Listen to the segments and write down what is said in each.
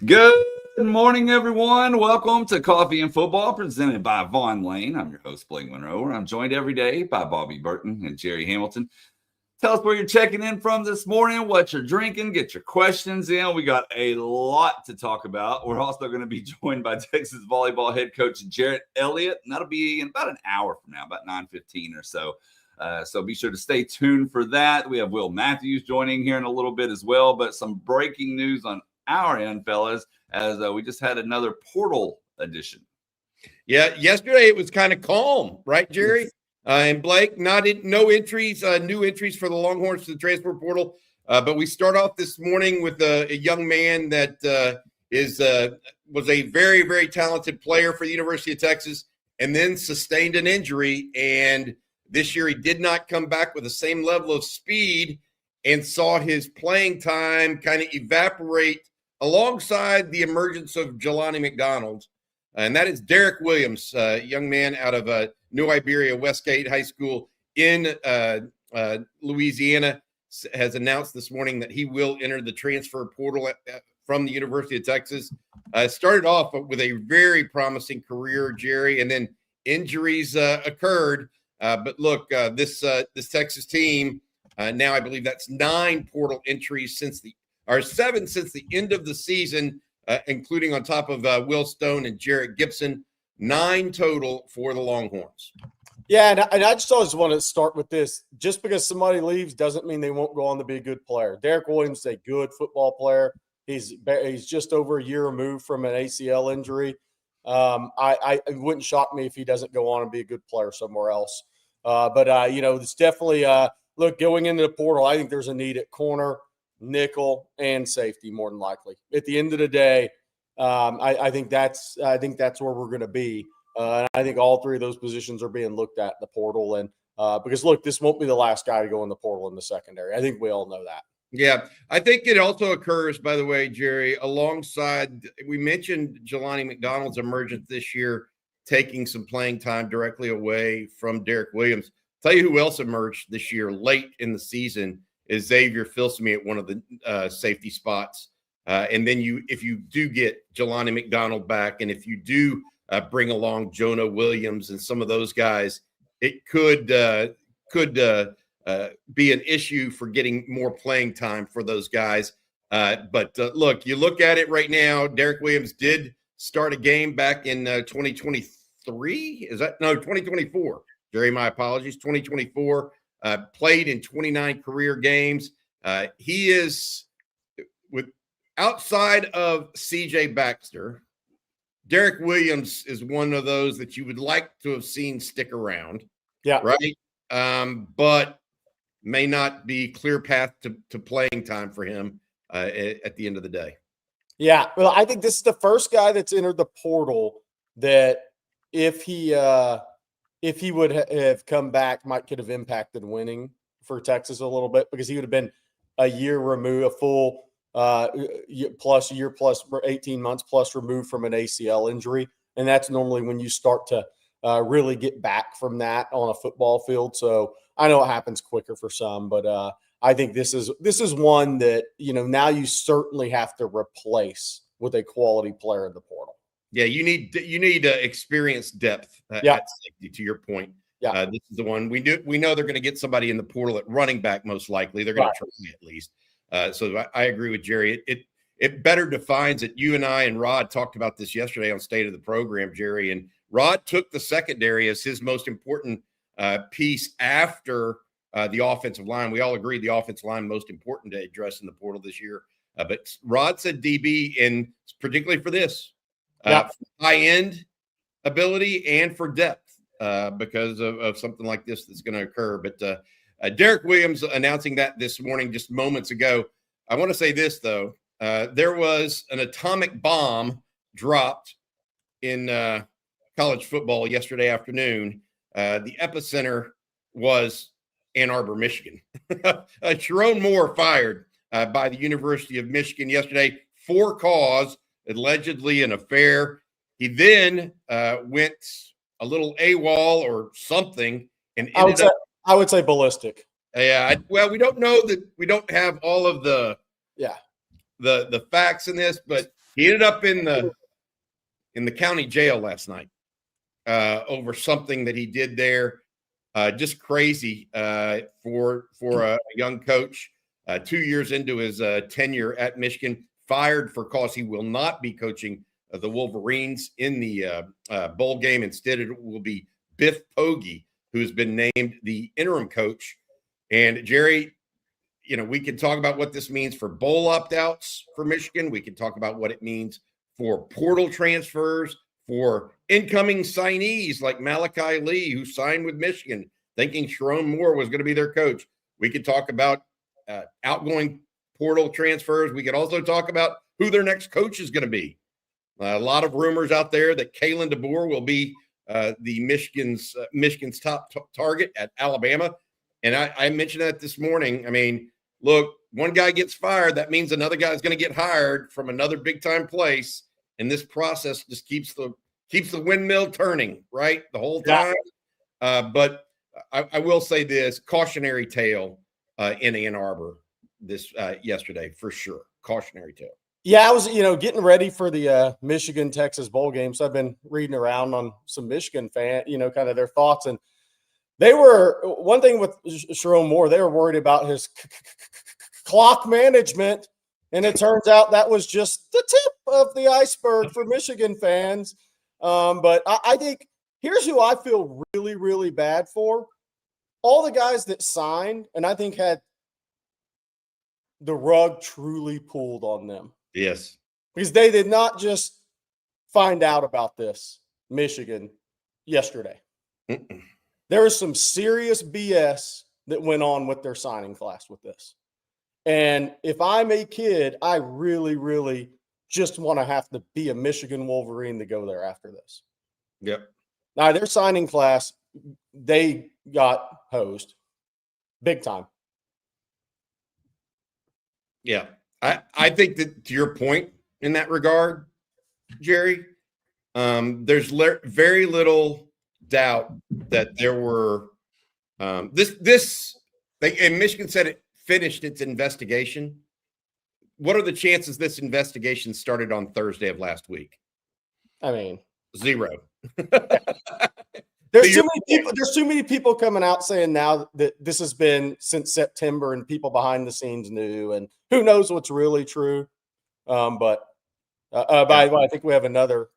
Good morning, everyone. Welcome to Coffee and Football, presented by Vaughn Lane. I'm your host, Blake Monroe. I'm joined every day by Bobby Burton and Jerry Hamilton. Tell us where you're checking in from this morning, what you're drinking, get your questions in. We got a lot to talk about. We're also going to be joined by Texas Volleyball head coach Jarrett Elliot, and that'll be in about an hour from now, about 9:15 or so. So be sure to stay tuned for that. We have Will Matthews joining here in a little bit as well, but some breaking news on our end, fellas, as we just had another portal edition. Yeah, yesterday it was kind of calm, right, Jerry? And Blake, no entries, new entries for the Longhorns to the transfer portal. But we start off this morning with a young man that was a very, very talented player for the University of Texas and then sustained an injury. And this year he did not come back with the same level of speed and saw his playing time kind of evaporate alongside the emergence of Jelani McDonald. And that is Derek Williams, a young man out of New Iberia Westgate High School in Louisiana, has announced this morning that he will enter the transfer portal from the University of Texas. Started off with a very promising career, Jerry, and then injuries occurred. But look, this Texas team, now I believe that's 9 portal entries since the end of the season, including on top of Will Stone and Jarrett Gibson, 9 total for the Longhorns. Yeah, and I just always want to start with this. Just because somebody leaves doesn't mean they won't go on to be a good player. Derek Williams is a good football player. He's just over a year removed from an ACL injury. It wouldn't shock me if he doesn't go on and be a good player somewhere else. But it's definitely look, going into the portal, I think there's a need at corner, nickel, and safety more than likely. At the end of the day, I think that's where we're going to be. And I think all 3 of those positions are being looked at in the portal. And because look, this won't be the last guy to go in the portal in the secondary. I think we all know that. Yeah, I think it also occurs, by the way, Jerry, alongside, we mentioned Jelani McDonald's emergence this year, taking some playing time directly away from Derek Williams. Tell you who else emerged this year late in the season is Xavier Filsamy at one of the safety spots. And then if you do get Jelani McDonald back, and if you do bring along Jonah Williams and some of those guys, it could be an issue for getting more playing time for those guys. But look, you look at it right now, Derek Williams did start a game back in 2023. 2024. Jerry, my apologies, 2024. Played in 29 career games. He is outside of CJ Baxter. Derek Williams is one of those that you would like to have seen stick around. Yeah. Right. But may not be clear path to playing time for him at the end of the day. Yeah. Well, I think this is the first guy that's entered the portal that if he would have come back, could have impacted winning for Texas a little bit, because he would have been a year removed, a full year plus 18 months plus removed from an ACL injury. And that's normally when you start to really get back from that on a football field. So I know it happens quicker for some, but I think this is one that, now you certainly have to replace with a quality player in the portal. Yeah, you need experienced depth at safety, to your point. Yeah, this is the one we know they're going to get somebody in the portal at running back, most likely. They're going to try at least. So I agree with Jerry. It better defines it. You and I and Rod talked about this yesterday on State of the Program, Jerry. And Rod took the secondary as his most important piece after the offensive line. We all agree the offensive line most important to address in the portal this year. But Rod said DB, and particularly for this. High-end ability and for depth because of something like this that's going to occur. But Derek Williams announcing that this morning, just moments ago. I want to say this, though. There was an atomic bomb dropped in college football yesterday afternoon. The epicenter was Ann Arbor, Michigan. Sharon Moore fired by the University of Michigan yesterday for cause, allegedly an affair. He then went a little AWOL or something, and I would say ballistic. Yeah. Well, we don't know that. We don't have all of the facts in this, but He ended up in the county jail last night over something that he did there. Just crazy for a young coach. 2 years into his tenure at Michigan, fired for cause he will not be coaching the Wolverines in the bowl game. Instead, it will be Biff Poggi, who's been named the interim coach. And Jerry, we can talk about what this means for bowl opt-outs for Michigan. We can talk about what it means for portal transfers, for incoming signees like Malachi Lee, who signed with Michigan, thinking Sharon Moore was going to be their coach. We could talk about outgoing portal transfers. We could also talk about who their next coach is going to be. A lot of rumors out there that Kalen DeBoer will be the Michigan's top target at Alabama. And I mentioned that this morning. I mean, look, one guy gets fired, that means another guy is going to get hired from another big-time place, and this process just keeps the windmill turning, right, the whole time. But I will say this, cautionary tale in Ann Arbor this yesterday, for sure. Cautionary tale. Yeah, I was, getting ready for the Michigan-Texas bowl game, so I've been reading around on some Michigan fan, kind of their thoughts, and they were one thing with Sharon Moore. They were worried about his clock management, and it turns out that was just the tip of the iceberg for Michigan fans. But I think here's who I feel really, really bad for: all the guys that signed, and I think had the rug truly pulled on them. Yes, because they did not just find out about this Michigan yesterday. Mm-mm. There was some serious BS that went on with their signing class with this. And if I'm a kid, I really, really just want to have to be a Michigan Wolverine to go there after this. Yep. Now, their signing class, they got hosed big time. Yeah. I think that, to your point in that regard, Jerry, there's very little doubt that there were and Michigan said it finished its investigation. What are the chances this investigation started on Thursday of last week? I mean, 0. There's too many people coming out saying now that this has been since September and people behind the scenes knew, and who knows what's really true. By the way, I think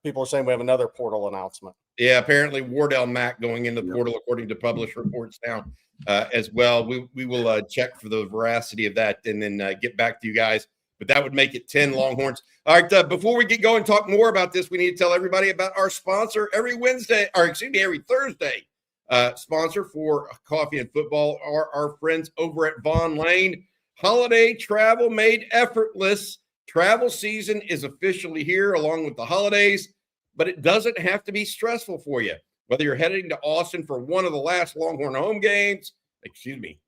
people are saying we have another portal announcement. Yeah, apparently Wardell Mack going into the portal, according to published reports now as well. We will check for the veracity of that and then get back to you guys. But that would make it 10 Longhorns. All right, before we get going, talk more about this, we need to tell everybody about our sponsor every Thursday. Sponsor for Coffee and Football are our friends over at Vaughn Lane. Holiday travel made effortless. Travel season is officially here along with the holidays, but it doesn't have to be stressful for you. Whether you're heading to Austin for one of the last Longhorn home games,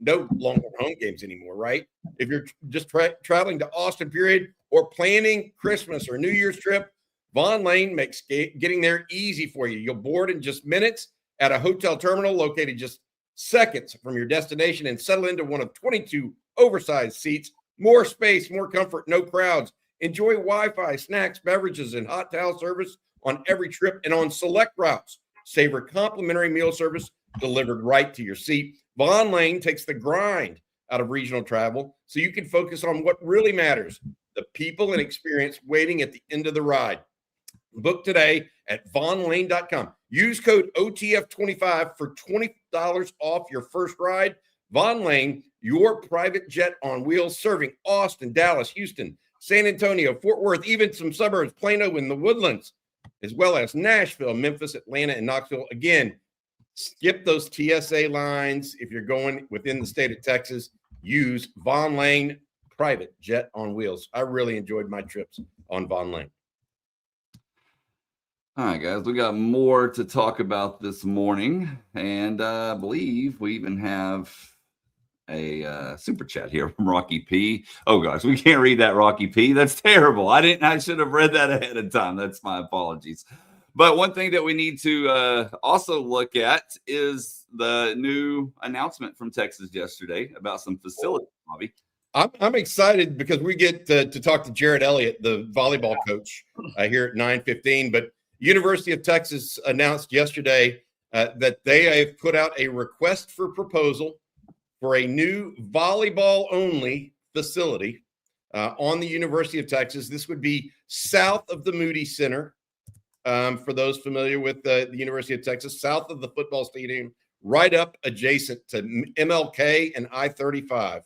no Longhorn home games anymore, right? If you're just traveling to Austin, period, or planning Christmas or New Year's trip, Vaughn Lane makes getting there easy for you. You'll board in just minutes at a hotel terminal located just seconds from your destination and settle into one of 22 oversized seats. More space, more comfort, no crowds. Enjoy Wi-Fi, snacks, beverages, and hot towel service on every trip and on select routes. Savor complimentary meal service delivered right to your seat. Vaughn Lane takes the grind out of regional travel so you can focus on what really matters, the people and experience waiting at the end of the ride. Book today at vaughnlane.com. Use code OTF25 for $20 off your first ride. Vaughn Lane, your private jet on wheels, serving Austin, Dallas, Houston, San Antonio, Fort Worth, even some suburbs, Plano and the Woodlands, as well as Nashville, Memphis, Atlanta, and Knoxville. Again, skip those TSA lines. If you're going within the state of Texas, use Vaughn Lane private jet on wheels. I really enjoyed my trips on Vaughn Lane. All right, guys, we got more to talk about this morning, and I believe we even have a super chat here from Rocky P. Oh gosh, we can't read that, Rocky P. That's terrible. I should have read that ahead of time. That's my apologies. But one thing that we need to also look at is the new announcement from Texas yesterday about some facilities, Bobby. I'm excited because we get to talk to Jarrett Elliot, the volleyball coach, here at 9:15. But University of Texas announced yesterday that they have put out a request for proposal for a new volleyball-only facility on the University of Texas. This would be south of the Moody Center. For those familiar with the University of Texas, south of the football stadium, right up adjacent to MLK and I-35.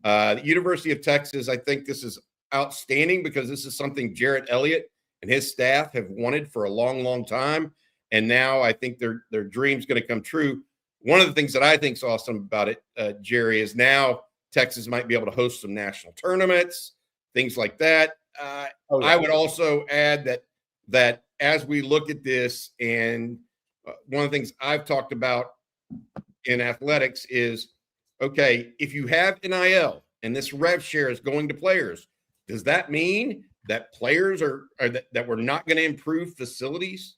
The University of Texas, I think this is outstanding because this is something Jarrett Elliot and his staff have wanted for a long, long time. And now I think their dream's going to come true. One of the things that I think is awesome about it, Jerry, is now Texas might be able to host some national tournaments, things like that. I would also add that as we look at this, and one of the things I've talked about in athletics is, okay, if you have NIL and this rev share is going to players, does that mean that players that we're not going to improve facilities,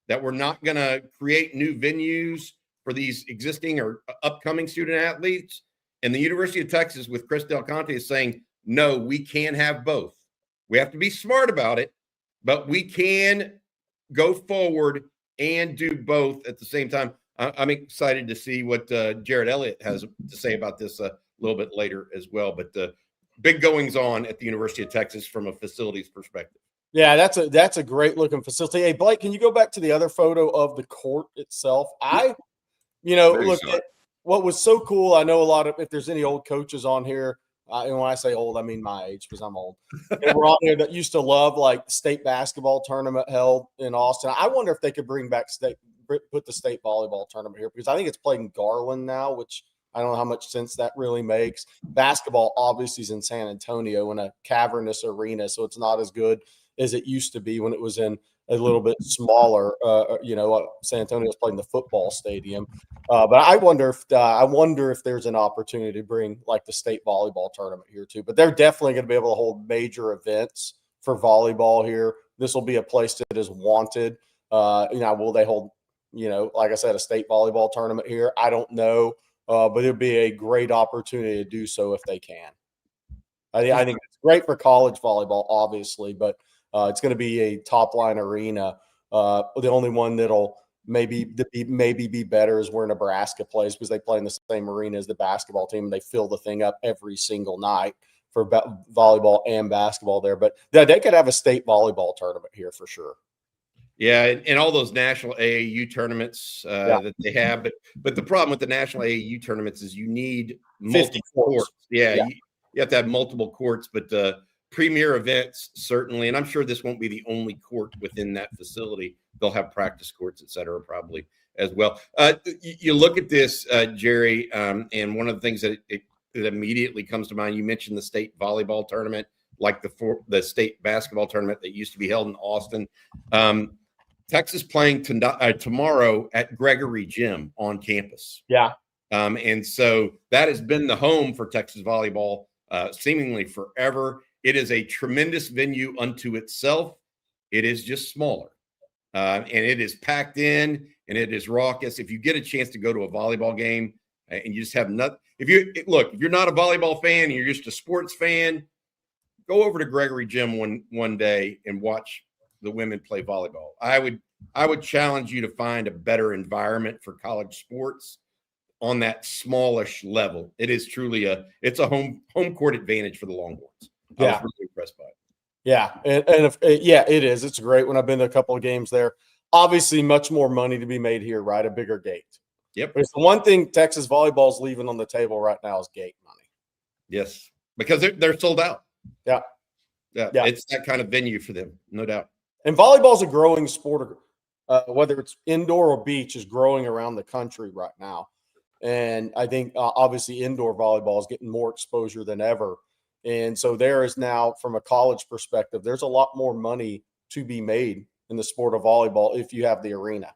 that we're not going to create new venues for these existing or upcoming student athletes? And the University of Texas with Chris Del Conte is saying, no, we can have both. We have to be smart about it, but we can go forward and do both at the same time. I'm excited to see what Jarrett Elliott has to say about this a little bit later as well. But big goings on at the University of Texas from a facilities perspective. Yeah, that's a great looking facility. Hey, Blake, can you go back to the other photo of the court itself? Look, what was so cool, I know a lot of, if there's any old coaches on here, and when I say old, I mean my age because I'm old. They were on there that used to love like state basketball tournament held in Austin. I wonder if they could put the state volleyball tournament here because I think it's played in Garland now, which I don't know how much sense that really makes. Basketball obviously is in San Antonio in a cavernous arena, so it's not as good as it used to be when it was in a little bit smaller. San Antonio's playing the football stadium, but I wonder if there's an opportunity to bring like the state volleyball tournament here too. But they're definitely going to be able to hold major events for volleyball here. This will be a place that is wanted. Will they hold, like I said, a state volleyball tournament here? I don't know, but it'd be a great opportunity to do so if they can. I think it's great for college volleyball, obviously, but it's going to be a top line arena. The only one that'll maybe be better is where Nebraska plays because they play in the same arena as the basketball team and they fill the thing up every single night for volleyball and basketball there. But they could have a state volleyball tournament here for sure. Yeah, and all those national AAU tournaments that they have, but the problem with the national AAU tournaments is you need multiple courts. Yeah. You have to have multiple courts, but premier events certainly, and I'm sure this won't be the only court within that facility. They'll have practice courts, et cetera, probably as well. You look at this, Jerry, and one of the things that it immediately comes to mind, you mentioned the state volleyball tournament, like the state basketball tournament that used to be held in Austin. Texas playing tomorrow at Gregory Gym on campus. Yeah. And so that has been the home for Texas volleyball seemingly forever. It is a tremendous venue unto itself. It is just smaller. And it is packed in and it is raucous. If you get a chance to go to a volleyball game and you just have nothing, if you're not a volleyball fan and you're just a sports fan, go over to Gregory Gym one day and watch the women play volleyball. I would challenge you to find a better environment for college sports on that smallish level. It is truly it's a home court advantage for the Longhorns. I was really impressed by it. Yeah, it is. It's great. When I've been to a couple of games there, obviously much more money to be made here, right? A bigger gate. Yep. But it's the one thing Texas volleyball is leaving on the table right now is gate money. Yes, because they're sold out. Yeah. It's that kind of venue for them, no doubt. And volleyball is a growing sport, whether it's indoor or beach, is growing around the country right now. And I think obviously indoor volleyball is getting more exposure than ever. And so there is now, from a college perspective, there's a lot more money to be made in the sport of volleyball if you have the arena.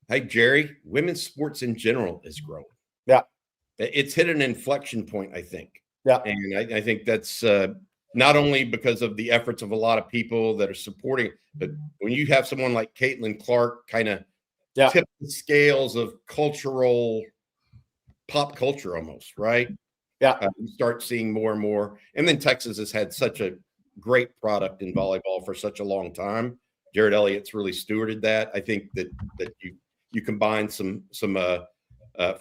Hey, Jerry, women's sports in general is growing. Yeah. It's hit an inflection point, I think. Yeah. And I think that's not only because of the efforts of a lot of people that are supporting, but when you have someone like Caitlin Clark kind of tip the scales of pop culture almost, right? Yeah. You start seeing more and more. And then Texas has had such a great product in volleyball for such a long time. Jarrett Elliott's really stewarded that. I think that you combine some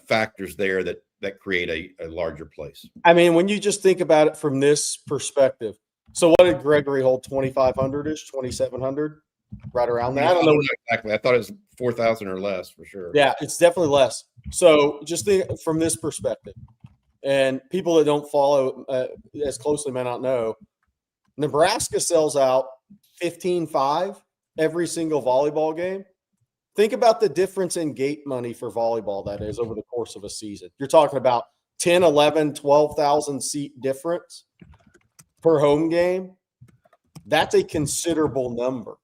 factors there that create a larger place. I mean, when you just think about it from this perspective, so what did Gregory hold? 2,500-ish, 2,700, right around that. I don't know exactly. I thought it was 4,000 or less for sure. Yeah, it's definitely less. So just think from this perspective, and people that don't follow as closely may not know, Nebraska sells out 15-5 every single volleyball game. Think about the difference in gate money for volleyball that is over the course of a season. You're talking about 10, 11, 12,000 seat difference per home game. That's a considerable number.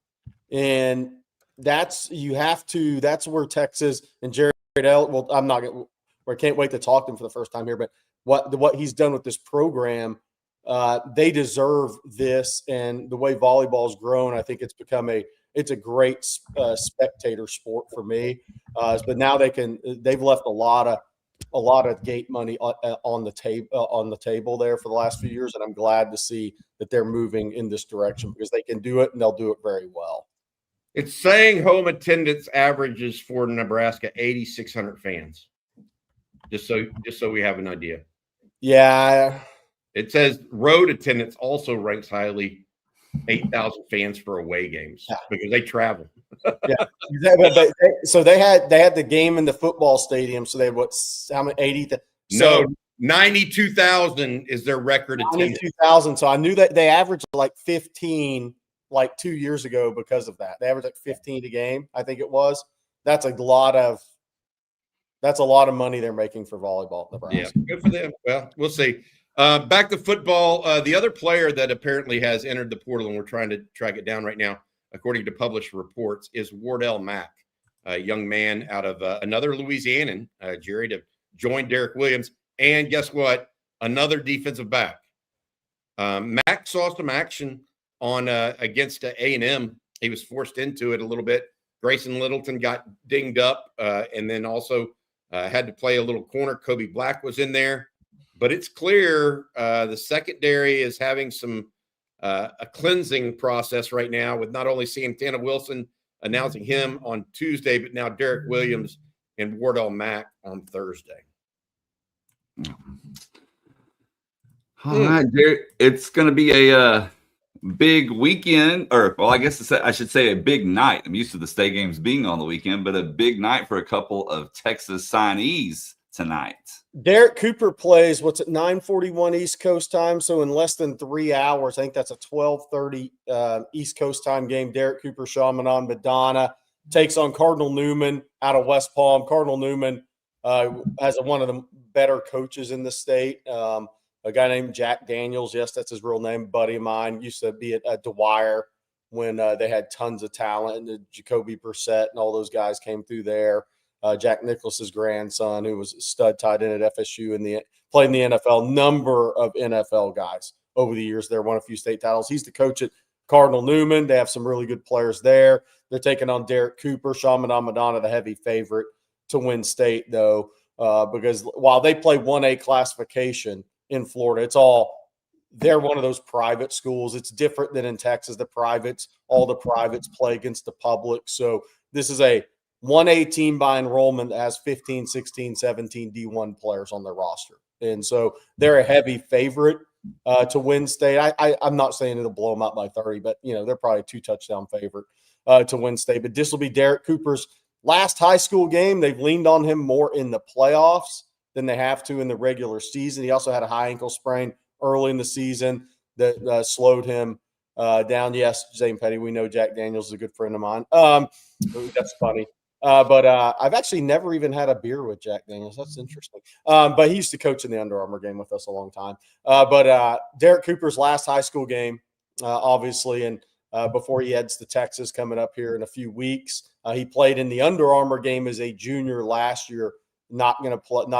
And that's where Texas and Jarrett Elliot, well, I can't wait to talk to him for the first time here, but what he's done with this program, they deserve this. And the way volleyball's grown, I think it's a great spectator sport for me. But now they've left a lot of gate money on the table there for the last few years, and I'm glad to see that they're moving in this direction because they can do it and they'll do it very well. It's saying home attendance averages for Nebraska 8,600 fans. Just so we have an idea. Yeah. It says road attendance also ranks highly, 8,000 fans for away games because they travel. Yeah. So they had the game in the football stadium. So they had how many 80? No, 92,000 is their record attendance. 92,000. So I knew that they averaged like 15 like 2 years ago because of that. They averaged like 15 a game, I think it was. That's a lot of money they're making for volleyball. Yeah, good for them. Well, we'll see. Back to football. The other player that apparently has entered the portal, and we're trying to track it down right now, according to published reports, is Wardell Mack, a young man out of another Louisianan, Jerry, to join Derek Williams. And guess what? Another defensive back. Mack saw some action on against A&M. He was forced into it a little bit. Grayson Littleton got dinged up and then also had to play a little corner. Kobe Black was in there. But it's clear the secondary is having a cleansing process right now with not only Santana Wilson announcing him on Tuesday, but now Derek Williams and Wardell Mack on Thursday. All right, Jerry. It's going to be a big weekend, I guess I should say a big night. I'm used to the state games being on the weekend, but a big night for a couple of Texas signees tonight. Derek Cooper plays 9:41 East Coast time, so in less than 3 hours. I think that's a 12:30 East Coast time game. Derek Cooper, Chaminade Madonna takes on Cardinal Newman out of West Palm. Cardinal Newman has one of the better coaches in the state. A guy named Jack Daniels. Yes, that's his real name. Buddy of mine used to be at Dwyer when they had tons of talent. And Jacoby Brissett and all those guys came through there. Jack Nicklaus's grandson, who was a stud tight end at FSU and played in the NFL. Number of NFL guys over the years. They won a few state titles. He's the coach at Cardinal Newman. They have some really good players there. They're taking on Derek Cooper, Chaminade Madonna, the heavy favorite to win state, though, because while they play 1A classification in Florida, they're one of those private schools. It's different than in Texas. All the privates play against the public. So this is a 1A team by enrollment that has 15, 16, 17 D1 players on their roster. And so they're a heavy favorite to win state. I'm not saying it'll blow them out by 30, but, they're probably a 2-touchdown favorite to win state. But this will be Derek Cooper's last high school game. They've leaned on him more in the playoffs than they have to in the regular season. He also had a high ankle sprain early in the season that slowed him down. Yes, Zane Petty, we know Jack Daniels is a good friend of mine. That's funny. But I've actually never even had a beer with Jack Daniels. That's interesting. But he used to coach in the Under Armour game with us a long time. But Derek Cooper's last high school game, obviously, and before he heads to Texas coming up here in a few weeks. He played in the Under Armour game as a junior last year, not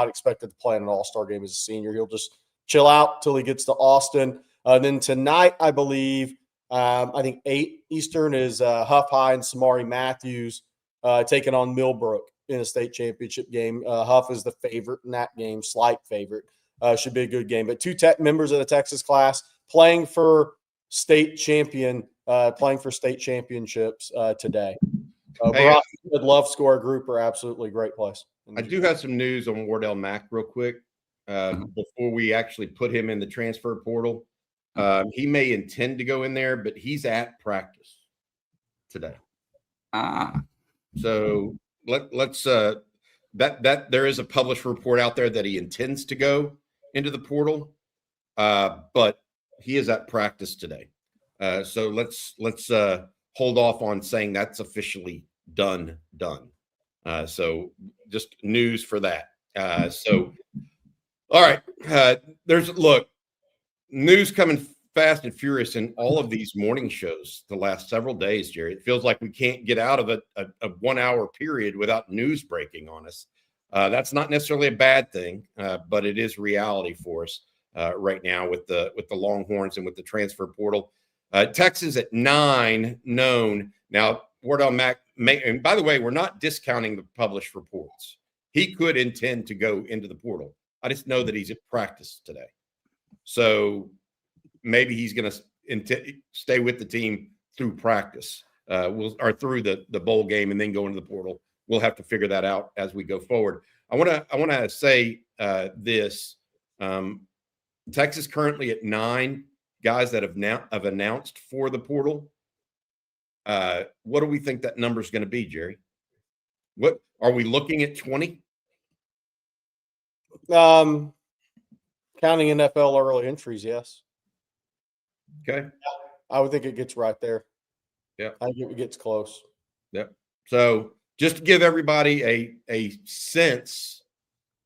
expected to play in an all-star game as a senior. He'll just chill out till he gets to Austin. Then tonight, I believe, I think 8 Eastern is Huff High and Samari Matthews taking on Millbrook in a state championship game. Huff is the favorite in that game, slight favorite. Should be a good game. But two members of the Texas class playing for state championships today. Hey, Love Score Group are absolutely great place. I do have some news on Wardell Mack real quick before we actually put him in the transfer portal. He may intend to go in there, but he's at practice today. So let's that there is a published report out there that he intends to go into the portal, but he is at practice today. So let's hold off on saying that's officially done. So just news for that. So all right, look, news coming fast and furious in all of these morning shows the last several days, Jerry. It feels like we can't get out of a 1 hour period without news breaking on us. That's not necessarily a bad thing, but it is reality for us right now with the Longhorns and with the transfer portal. Texas at 9 known. Now, Wardell Mack, and by the way, we're not discounting the published reports. He could intend to go into the portal. I just know that he's at practice today. So maybe he's going to stay with the team through practice or through the bowl game and then go into the portal. We'll have to figure that out as we go forward. I want to say this. Texas currently at 9 guys that have announced for the portal. What do we think that number is going to be, Jerry? What are we looking at 20? Counting NFL early entries, yes. Okay. I would think it gets right there. Yeah. I think it gets close. Yep. So just to give everybody a sense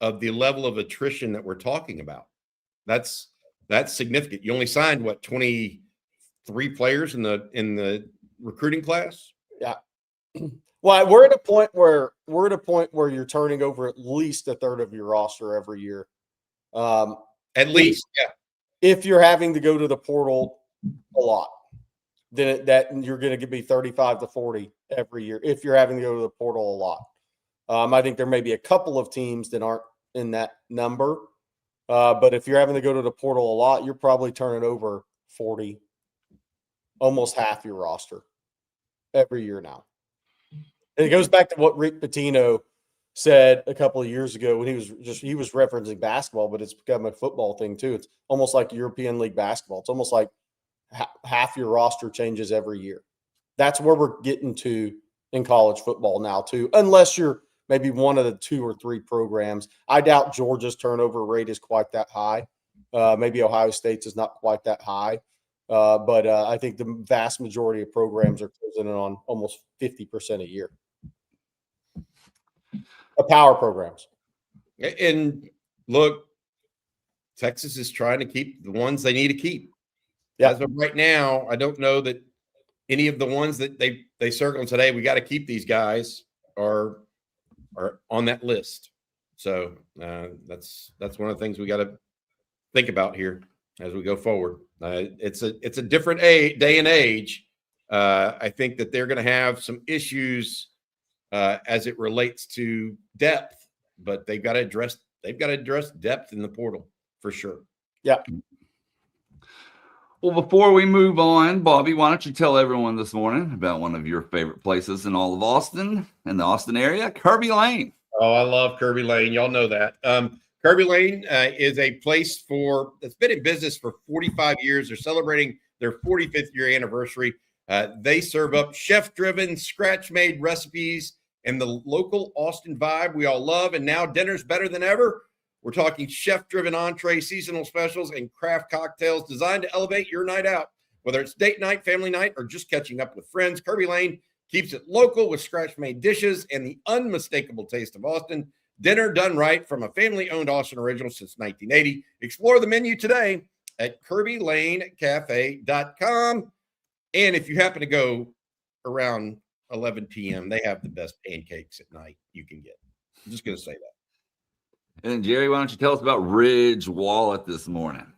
of the level of attrition that we're talking about, that's significant. You only signed 23 players in the recruiting class? Yeah. Well, we're at a point where you're turning over at least a third of your roster every year. At least, yeah. If you're having to go to the portal a lot, then that you're going to be 35 to 40 every year if you're having to go to the portal a lot. I think there may be a couple of teams that aren't in that number. But if you're having to go to the portal a lot, you're probably turning over 40, almost half your roster every year now. And it goes back to what Rick Pitino said a couple of years ago when he was referencing basketball, but it's become a football thing too. It's almost like European League basketball. It's almost like half your roster changes every year. That's where we're getting to in college football now too, unless you're maybe one of the 2 or 3 programs. I doubt Georgia's turnover rate is quite that high. Maybe Ohio State's is not quite that high. But I think the vast majority of programs are closing in on almost 50% a year. Power programs. And look, Texas is trying to keep the ones they need to keep. Yeah. As of right now, I don't know that any of the ones that they circled and said, hey, we got to keep these guys are on that list. So that's one of the things we got to think about here as we go forward. It's a different day and age. I think that they're going to have some issues as it relates to depth, but they've got to address depth in the portal for sure. Yeah. Well, before we move on, Bobby, why don't you tell everyone this morning about one of your favorite places in all of Austin, in the Austin area, Kirby Lane. Oh, I love Kirby Lane. Y'all know that. Kirby Lane is a place that's been in business for 45 years. They're celebrating their 45th year anniversary. They serve up chef-driven, scratch-made recipes and the local Austin vibe we all love. And now dinner's better than ever. We're talking chef-driven entree, seasonal specials, and craft cocktails designed to elevate your night out. Whether it's date night, family night, or just catching up with friends, Kirby Lane keeps it local with scratch-made dishes and the unmistakable taste of Austin. Dinner done right from a family-owned Austin original since 1980. Explore the menu today at KirbyLaneCafe.com. And if you happen to go around 11 p.m., they have the best pancakes at night you can get. I'm just going to say that. And Jerry, why don't you tell us about Ridge Wallet this morning?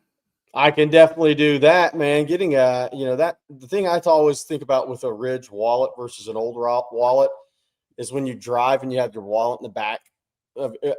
I can definitely do that, man. Getting the thing I always think about with a Ridge wallet versus an old wallet is when you drive and you have your wallet in the back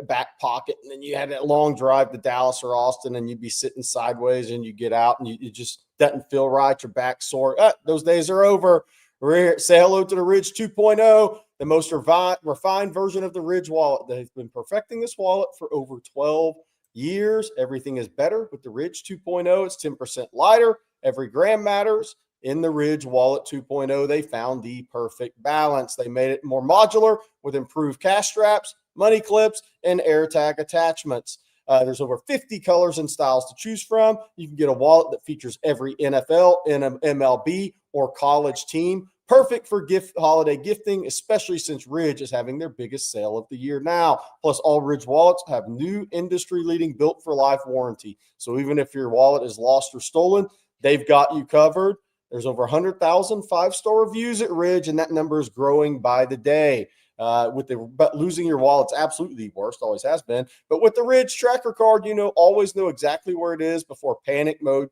back pocket, and then you had that long drive to Dallas or Austin, and you'd be sitting sideways, and you get out, and you just doesn't feel right. Your back sore. Those days are over. We're here. Say hello to the Ridge 2.0, the most refined version of the Ridge wallet. They've been perfecting this wallet for over 12 years. Everything is better with the Ridge 2.0. It's 10% lighter. Every gram matters. In the Ridge Wallet 2.0, they found the perfect balance. They made it more modular with improved cash straps, money clips, and AirTag attachments. There's over 50 colors and styles to choose from. You can get a wallet that features every NFL, MLB, or college team. Perfect for holiday gifting, especially since Ridge is having their biggest sale of the year now. Plus, all Ridge wallets have new industry-leading built-for-life warranty. So even if your wallet is lost or stolen, they've got you covered. There's over 100,000 five-star reviews at Ridge, and that number is growing by the day. But losing your wallet's absolutely the worst, always has been. But with the Ridge Tracker card, always know exactly where it is before panic mode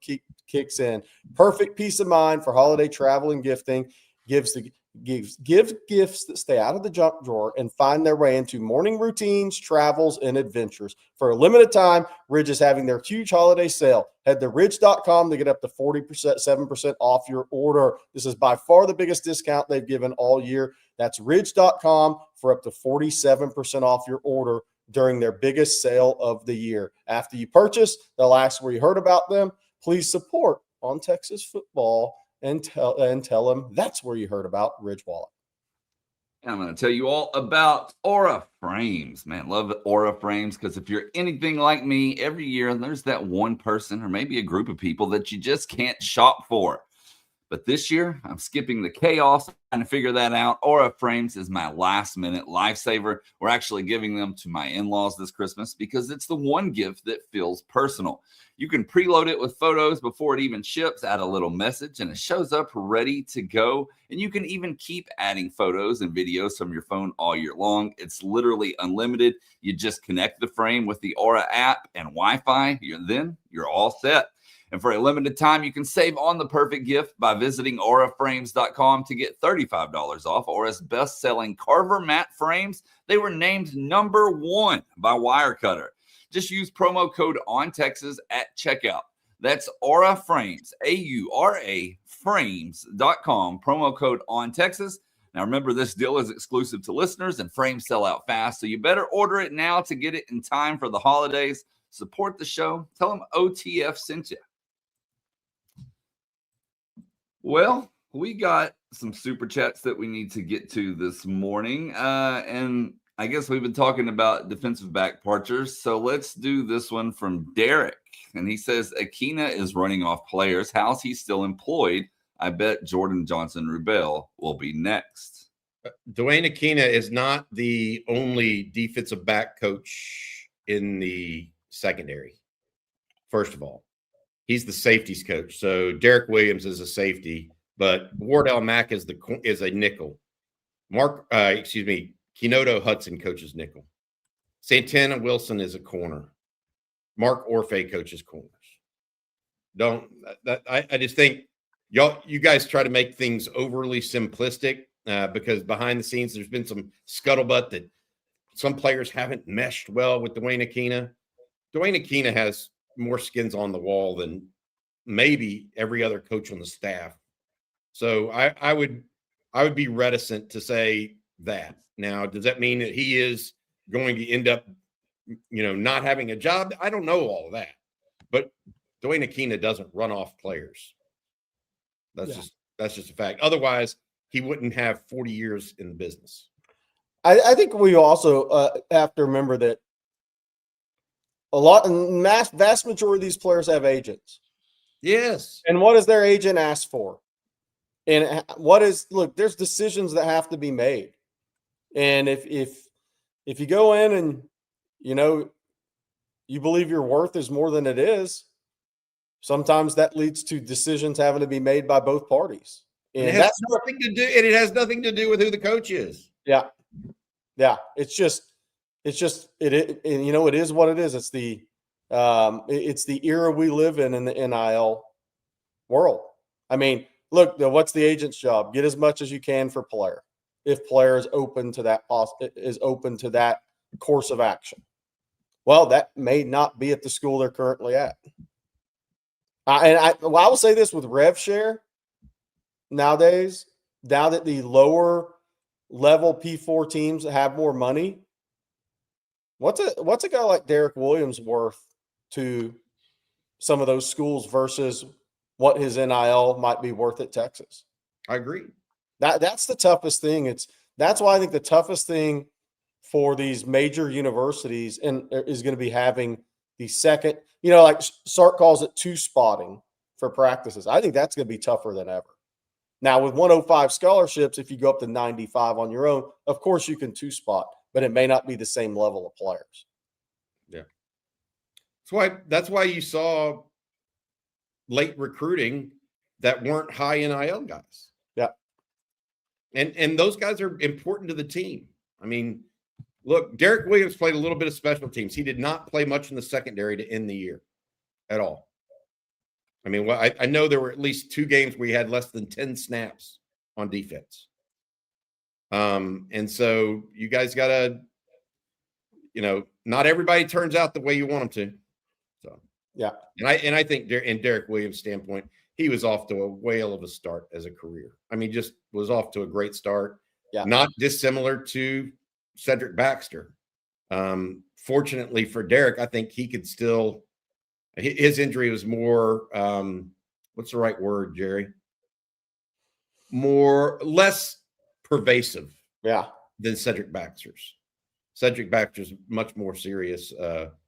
kicks in. Perfect peace of mind for holiday travel and gifting. Give gifts that stay out of the junk drawer and find their way into morning routines, travels, and adventures. For a limited time, Ridge is having their huge holiday sale. Head to ridge.com to get up to 7% off your order. This is by far the biggest discount they've given all year. That's ridge.com for up to 47% off your order during their biggest sale of the year. After you purchase, they'll ask where you heard about them. Please support on Texas football and tell them that's where you heard about Ridge Wallet. And I'm going to tell you all about Aura Frames. Man, love Aura Frames because if you're anything like me, every year there's that one person or maybe a group of people that you just can't shop for. But this year, I'm skipping the chaos trying to figure that out. Aura Frames is my last-minute lifesaver. We're actually giving them to my in-laws this Christmas because it's the one gift that feels personal. You can preload it with photos before it even ships, add a little message, and it shows up ready to go. And you can even keep adding photos and videos from your phone all year long. It's literally unlimited. You just connect the frame with the Aura app and Wi-Fi. Then you're all set. And for a limited time, you can save on the perfect gift by visiting auraframes.com to get $35 off Aura's best-selling Carver matte frames. They were named #1 by Wirecutter. Just use promo code ONTexas at checkout. That's Aura Frames, AURA frames.com, promo code ONTexas. Now, remember, this deal is exclusive to listeners, and frames sell out fast, so you better order it now to get it in time for the holidays. Support the show. Tell them OTF sent you. Well, we got some super chats that we need to get to this morning. And I guess we've been talking about defensive back departures. So let's do this one from Derek. And he says, Akina is running off players. How's he still employed? I bet Jordan Johnson-Rubel will be next. Dwayne Akina is not the only defensive back coach in the secondary. First of all, he's the safeties coach. So Derek Williams is a safety, but Wardell Mack is a nickel. Kenoto Hudson coaches nickel. Santana Wilson is a corner. Mark Orfe coaches corners. I just think you guys try to make things overly simplistic because behind the scenes there's been some scuttlebutt that some players haven't meshed well with Dwayne Akina. Dwayne Akina has more skins on the wall than maybe every other coach on the staff. So I would be reticent to say that. Now, does that mean that he is going to end up, not having a job? I don't know all of that. But Dwayne Akina doesn't run off players. That's just a fact. Otherwise, he wouldn't have 40 years in the business. I think we also have to remember that vast majority of these players have agents. Yes. And what does their agent ask for? And there's decisions that have to be made. And if you go in and, you believe your worth is more than it is, sometimes that leads to decisions having to be made by both parties. And it has nothing to do with who the coach is. Yeah. Yeah. It is what it is. It's the era we live in the NIL world. I mean, look, what's the agent's job? Get as much as you can for player. If player is open to that course of action. Well, that may not be at the school they're currently at. I will say this with rev share nowadays, now that the lower level P4 teams have more money, what's a guy like Derek Williams worth to some of those schools versus what his NIL might be worth at Texas? I agree. That's the toughest thing. That's why I think the toughest thing for these major universities is going to be having the second, like Sark calls it two spotting for practices. I think that's going to be tougher than ever. Now with 105 scholarships, if you go up to 95 on your own, of course you can two spot, but it may not be the same level of players. Yeah. That's why you saw late recruiting that weren't high NIL guys. Yeah. And those guys are important to the team. I mean, look, Derek Williams played a little bit of special teams. He did not play much in the secondary to end the year at all. I mean, I know there were at least 2 games where he had less than 10 snaps on defense. And so you guys got to, not everybody turns out the way you want them to. So, yeah. And I think in Derek Williams' standpoint, he was off to a whale of a start as a career. I mean, just was off to a great start. Yeah. Not dissimilar to Cedric Baxter. Fortunately for Derek, I think he could still, his injury was more, what's the right word, Jerry? Less pervasive. Yeah. Than Cedric Baxter's. Cedric Baxter's much more serious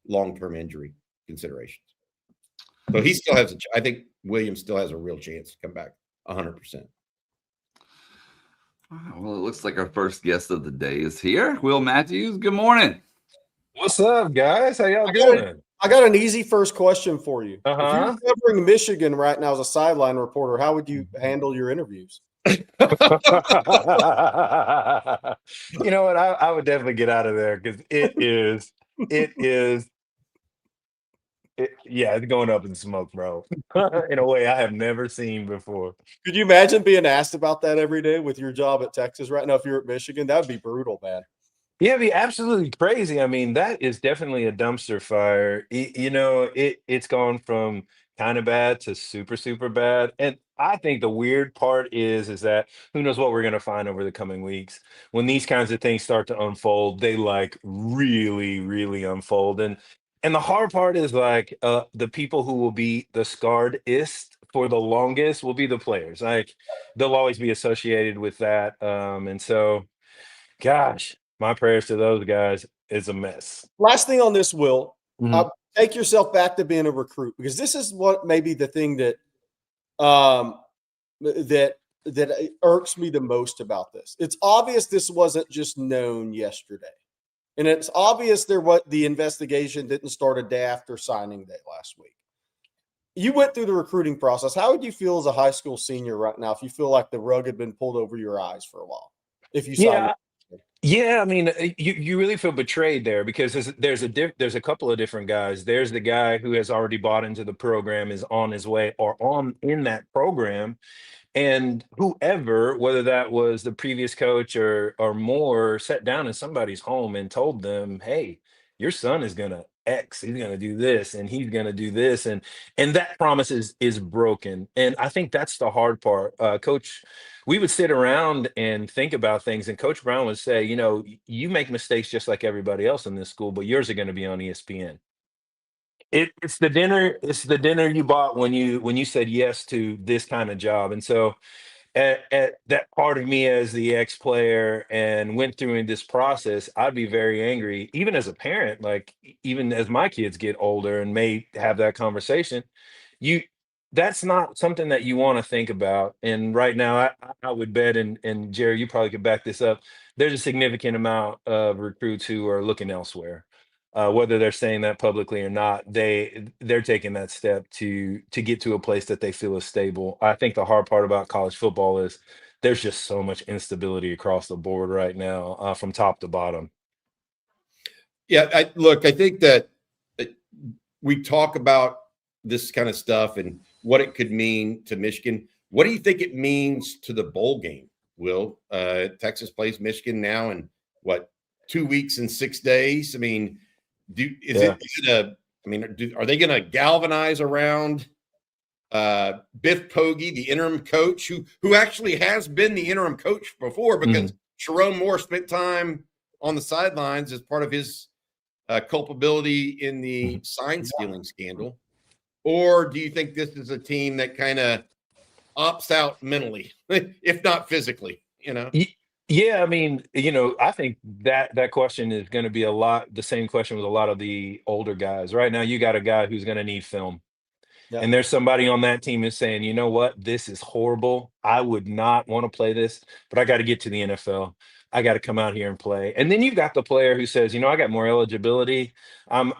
long-term injury considerations. So he still has I think Williams still has a real chance to come back 100%. Well, it looks like our first guest of the day is here. Will Matthews, good morning. What's up, guys? How y'all doing? I got an easy first question for you. Uh-huh. If you're covering Michigan right now as a sideline reporter, how would you handle your interviews? You know what? I would definitely get out of there because it's going up in smoke, bro. In a way I have never seen before. Could you imagine being asked about that every day with your job at Texas right now? If you're at Michigan, that would be brutal, man. Yeah, it'd be absolutely crazy. I mean, that is definitely a dumpster fire. It's gone from kind of bad to super, super bad. And I think the weird part is that who knows what we're going to find over the coming weeks. When these kinds of things start to unfold, they like really, really unfold. And the hard part is like the people who will be the scarredest for the longest will be the players. Like they'll always be associated with that. And so, gosh, my prayers to those guys is a mess. Last thing on this, Will, Mhm. take yourself back to being a recruit, because this is what maybe the thing that that irks me the most about this. It's obvious this wasn't just known yesterday, and it's obvious the investigation didn't start a day after signing day last week. You went through the recruiting process. How would you feel as a high school senior right now if you feel like the rug had been pulled over your eyes for a while? If you signed Yeah, I mean, you really feel betrayed there because there's a couple of different guys. There's the guy who has already bought into the program, is on his way or in that program, and whoever, whether that was the previous coach or more, sat down in somebody's home and told them, "Hey, your son is gonna X. He's gonna do this, and he's gonna do this," and that promise is broken. And I think that's the hard part, Coach. We would sit around and think about things, and Coach Brown would say, you make mistakes just like everybody else in this school, but yours are going to be on ESPN. It's the dinner. It's the dinner you bought when you said yes to this kind of job. And so, at that part of me as the ex-player and went through in this process, I'd be very angry, even as a parent. Like even as my kids get older and may have that conversation, you that's not something that you want to think about. And right now, I would bet, and Jerry, you probably could back this up. There's a significant amount of recruits who are looking elsewhere. Whether they're saying that publicly or not, they're taking that step to get to a place that they feel is stable. I think the hard part about college football is there's just so much instability across the board right now, from top to bottom. Yeah, I think that we talk about this kind of stuff and what it could mean to Michigan. What do you think it means to the bowl game, Will? Texas plays Michigan now in 2 weeks and 6 days. I mean, are they going to galvanize around Biff Poggi, the interim coach, who actually has been the interim coach before, because Sharon Moore spent time on the sidelines as part of his culpability in the sign stealing scandal? Or do you think this is a team that kind of opts out mentally, if not physically, Yeah, I mean, I think that question is going to be the same question with a lot of the older guys. Right now, you got a guy who's going to need film. Yeah. And there's somebody on that team who's saying, you know what, this is horrible. I would not want to play this, but I got to get to the NFL. I got to come out here and play. And then you've got the player who says, I got more eligibility. I'm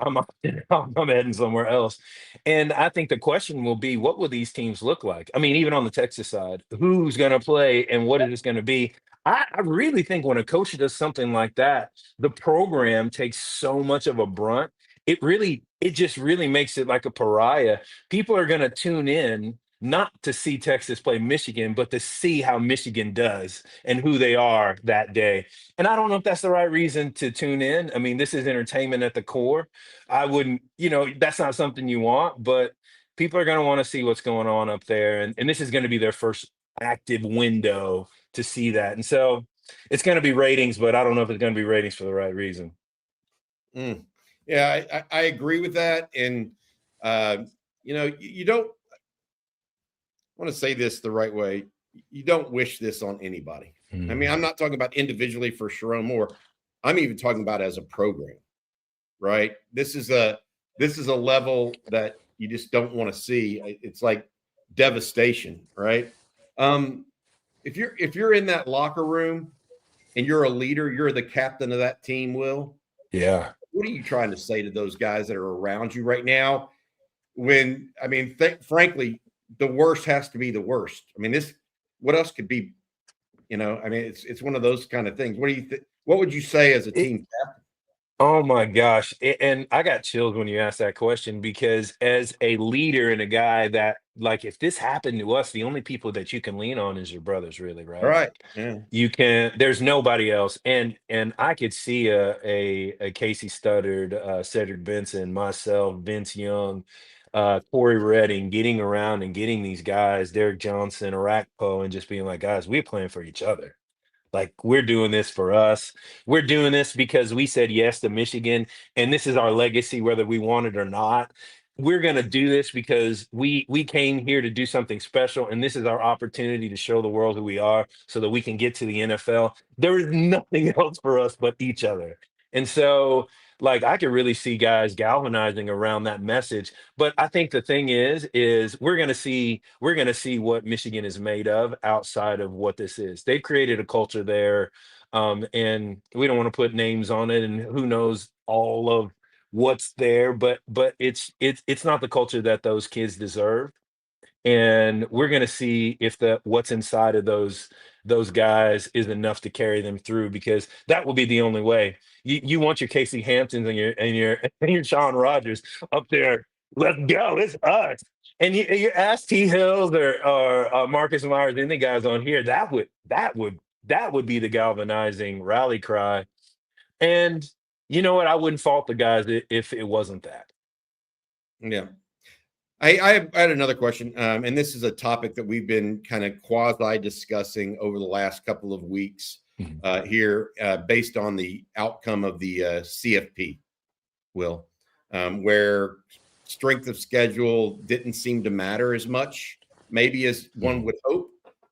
heading somewhere else. And I think the question will be, what will these teams look like? I mean, even on the Texas side, who's going to play and what is this going to be? I really think when a coach does something like that, the program takes so much of a brunt. It just really makes it like a pariah. People are going to tune in not to see Texas play Michigan, but to see how Michigan does and who they are that day. And I don't know if that's the right reason to tune in. I mean, this is entertainment at the core. I wouldn't, that's not something you want, but people are going to want to see what's going on up there. And this is going to be their first active window to see that. And so it's going to be ratings, but I don't know if it's going to be ratings for the right reason. Yeah, I agree with that. And, you don't want to say this the right way. You don't wish this on anybody. I mean, I'm not talking about individually for Sharon Moore. I'm even talking about as a program, right? This is a level that you just don't want to see. It's like devastation, right? If you're in that locker room and you're a leader, you're the captain of that team, Will. Yeah. What are you trying to say to those guys that are around you right now? Frankly, the worst has to be the worst. I mean, what else could be, it's one of those kind of things. What do you think? What would you say as a team captain? Oh my gosh. And I got chills when you asked that question, because as a leader and a guy that, like, if this happened to us, the only people that you can lean on is your brothers, really, right? All right. Yeah. There's nobody else. And I could see a Casey Studdard, Cedric Benson, myself, Vince Young, Corey Redding getting around and getting these guys, Derek Johnson, Arakpo, and just being like, guys, we're playing for each other. Like, we're doing this for us. We're doing this because we said yes to Michigan, and this is our legacy, whether we want it or not. We're going to do this because we came here to do something special, and this is our opportunity to show the world who we are so that we can get to the NFL. There is nothing else for us but each other. And so, like, I could really see guys galvanizing around that message. But I think the thing is we're going to see what Michigan is made of outside of what this is. They've created a culture there, and we don't want to put names on it, and who knows all of what's there. But it's not the culture that those kids deserve. And we're going to see if what's inside of those guys is enough to carry them through, because that will be the only way. You want your Casey Hamptons and your Sean Rogers up there. Let's go, it's us. And you ask T. Hills or Marcus Myers, any guys on here, that would be the galvanizing rally cry. And you know what? I wouldn't fault the guys if it wasn't that. Yeah. I had another question, and this is a topic that we've been kind of quasi discussing over the last couple of weeks here, based on the outcome of the CFP, Will, where strength of schedule didn't seem to matter as much, maybe as one would hope,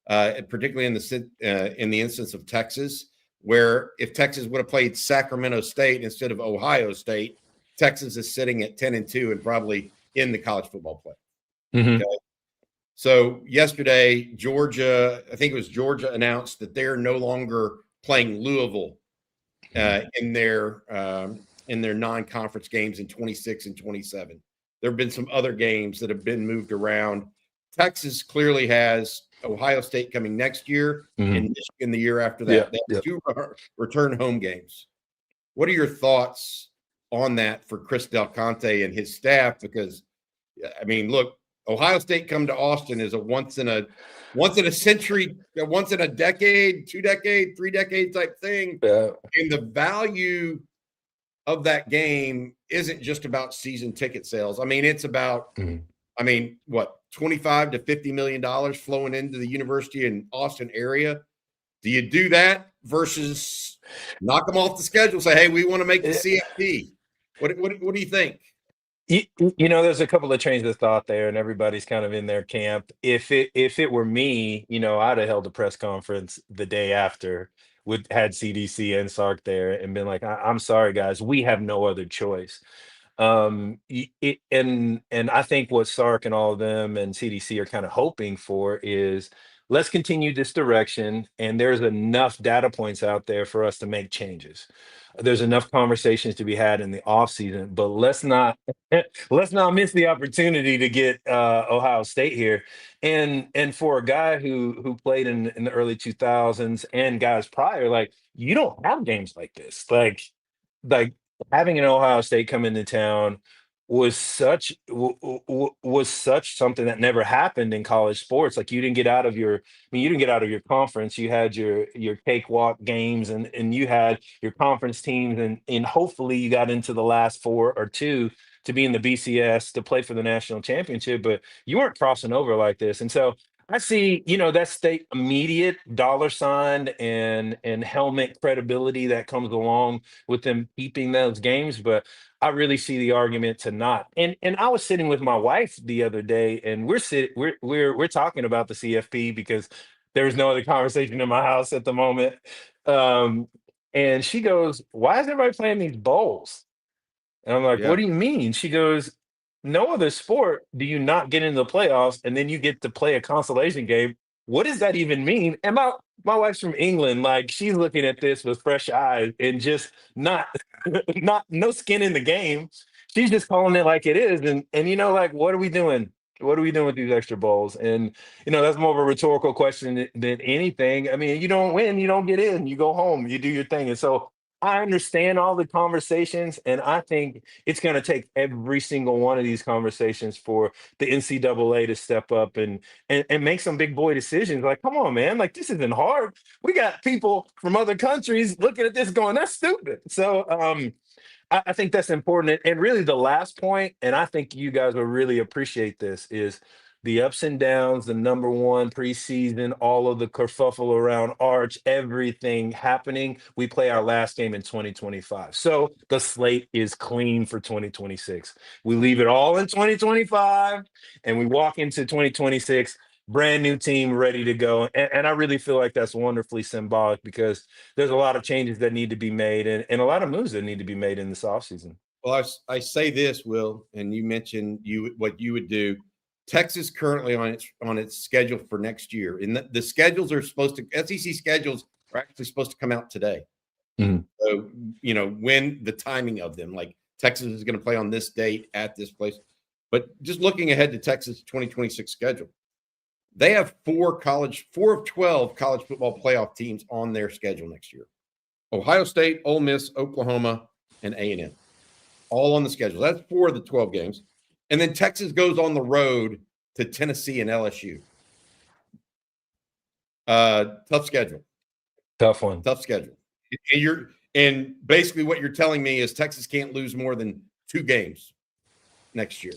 particularly in the instance of Texas, where if Texas would have played Sacramento State instead of Ohio State, Texas is sitting at 10-2 and probably in the college football play. Okay? So yesterday, Georgia announced that they're no longer playing Louisville in their non-conference games in 26 and 27. There have been some other games that have been moved around. Texas clearly has Ohio State coming next year and Michigan the year after that. Yeah, they have two return home games. What are your thoughts on that for Chris Del Conte and his staff? Because, I mean, look, Ohio State come to Austin is a once in a century, once in a decade, 2 decade, 3 decade type thing. Yeah. And the value of that game isn't just about season ticket sales. I mean, it's about, what, $25 to $50 million flowing into the university in Austin area. Do you do that versus knock them off the schedule? Say, hey, we want to make the CFP. What do you think? There's a couple of trains of thought there, and everybody's kind of in their camp. If it were me, I'd have held a press conference the day after, had CDC and Sark there, and been like, "I'm sorry, guys, we have no other choice." And I think what Sark and all of them and CDC are kind of hoping for is, let's continue this direction, and there's enough data points out there for us to make changes. There's enough conversations to be had in the off season, but let's not miss the opportunity to get Ohio State here. And for a guy who played in the early 2000s and guys prior, like, you don't have games like this. Like having an Ohio State come into town was such something that never happened in college sports. Like, you didn't get out of your conference. You had your cakewalk games, and you had your conference teams, and hopefully you got into the last 4 or 2 to be in the BCS to play for the national championship, but you weren't crossing over like this. And so I see, that state immediate dollar sign and helmet credibility that comes along with them keeping those games, but I really see the argument to not. And I was sitting with my wife the other day, and we're talking about the CFP because there was no other conversation in my house at the moment. And she goes, "Why is everybody playing these bowls?" And I'm like, Yeah. "What do you mean?" She goes, "No other sport do you not get into the playoffs and then you get to play a consolation game. What does that even mean?" And my wife's from England. Like, she's looking at this with fresh eyes and just not no skin in the game. She's just calling it like it is. And like, what are we doing? What are we doing with these extra bowls? And that's more of a rhetorical question than anything. I mean, you don't win, you don't get in, you go home, you do your thing. And so I understand all the conversations, and I think it's going to take every single one of these conversations for the NCAA to step up and make some big boy decisions. Like, come on, man! Like, this isn't hard. We got people from other countries looking at this, going, "That's stupid." So, I think that's important. And really, the last point, and I think you guys will really appreciate this, is the ups and downs, the number one preseason, all of the kerfuffle around Arch, everything happening. We play our last game in 2025. So the slate is clean for 2026. We leave it all in 2025 and we walk into 2026, brand new team ready to go. And I really feel like that's wonderfully symbolic because there's a lot of changes that need to be made and a lot of moves that need to be made in this offseason. Well, I say this, Will, and you mentioned what you would do. Texas currently on its schedule for next year, and the schedules are SEC schedules are actually supposed to come out today. Mm-hmm. So, when the timing of them, like Texas is going to play on this date at this place. But just looking ahead to Texas 2026 schedule, they have 4 of 12 college football playoff teams on their schedule next year. Ohio State, Ole Miss, Oklahoma, and A&M, all on the schedule. That's 4 of the 12 games. And then Texas goes on the road to Tennessee and LSU. Tough schedule. Tough one. Tough schedule. And basically what you're telling me is Texas can't lose more than 2 games next year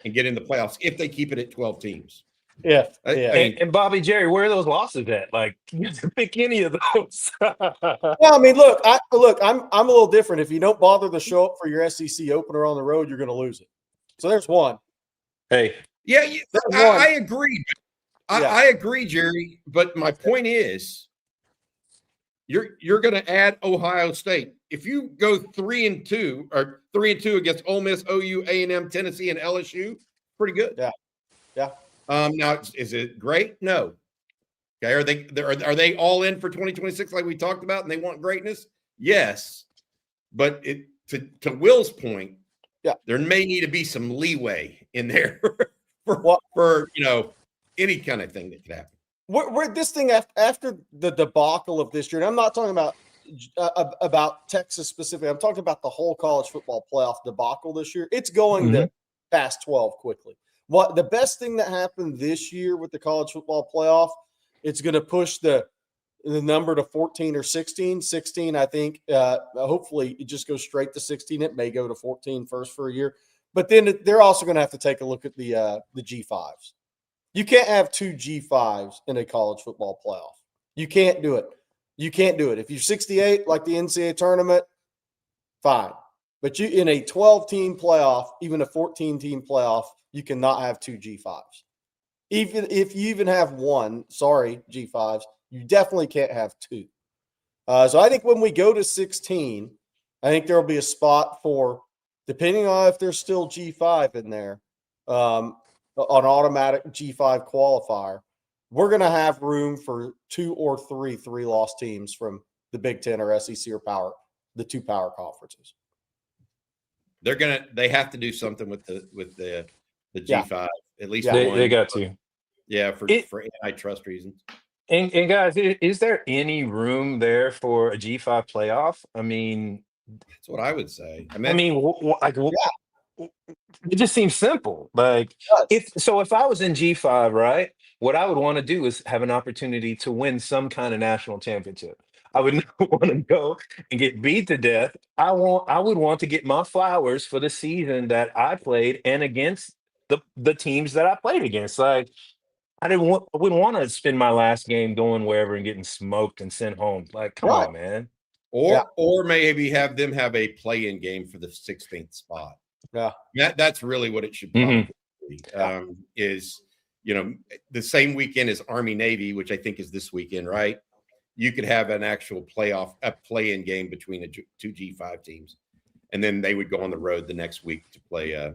and get in the playoffs if they keep it at 12 teams. Yeah. And Bobby, Jerry, where are those losses at? Like, you have to pick any of those. Well, I mean, look, I'm a little different. If you don't bother to show up for your SEC opener on the road, you're going to lose it. So there's one. Hey. Yeah, I agree. I agree, Jerry. But my point is, you're going to add Ohio State. If you go 3-2 or 3-2 against Ole Miss, OU, A&M, Tennessee, and LSU, pretty good. Yeah. Now, is it great? No. Okay. Are they all in for 2026 like we talked about, and they want greatness? Yes. But to Will's point, there may need to be some leeway in there for any kind of thing that could happen. We're this thing after the debacle of this year, and I'm not talking about Texas specifically. I'm talking about the whole college football playoff debacle this year. It's going to past 12 quickly. What the best thing that happened this year with the college football playoff, it's going to push the number to 14 or 16. 16, I think, hopefully it just goes straight to 16. It may go to 14 first for a year. But then they're also going to have to take a look at the G5s. You can't have 2 G5s in a college football playoff. You can't do it. You can't do it. If you're 68 like the NCAA tournament, fine. But you in a 12-team playoff, even a 14-team playoff, you cannot have 2 G5s. Even if you even have 1, G5s, you definitely can't have 2. So I think when we go to 16, I think there will be a spot for, depending on if there's still G5 in there, an automatic G5 qualifier, we're going to have room for 2 or 3 3-loss teams from the Big Ten or SEC or the 2 power conferences. They have to do something with the G5, at least one. They got to. Yeah, for antitrust reasons. And guys, is there any room there for a G5 playoff? I mean, that's what I would say. It just seems simple. Like, if I was in G5, right, what I would want to do is have an opportunity to win some kind of national championship. I would not want to go and get beat to death. I would want to get my flowers for the season that I played and against the teams that I played against. Like, I wouldn't want to spend my last game going wherever and getting smoked and sent home. Like, come on, man. Or maybe have them have a play-in game for the 16th spot. Yeah, that's really what it should probably be. Is the same weekend as Army Navy, which I think is this weekend, right? You could have an actual play-in game between the 2 G5 teams, and then they would go on the road the next week to play a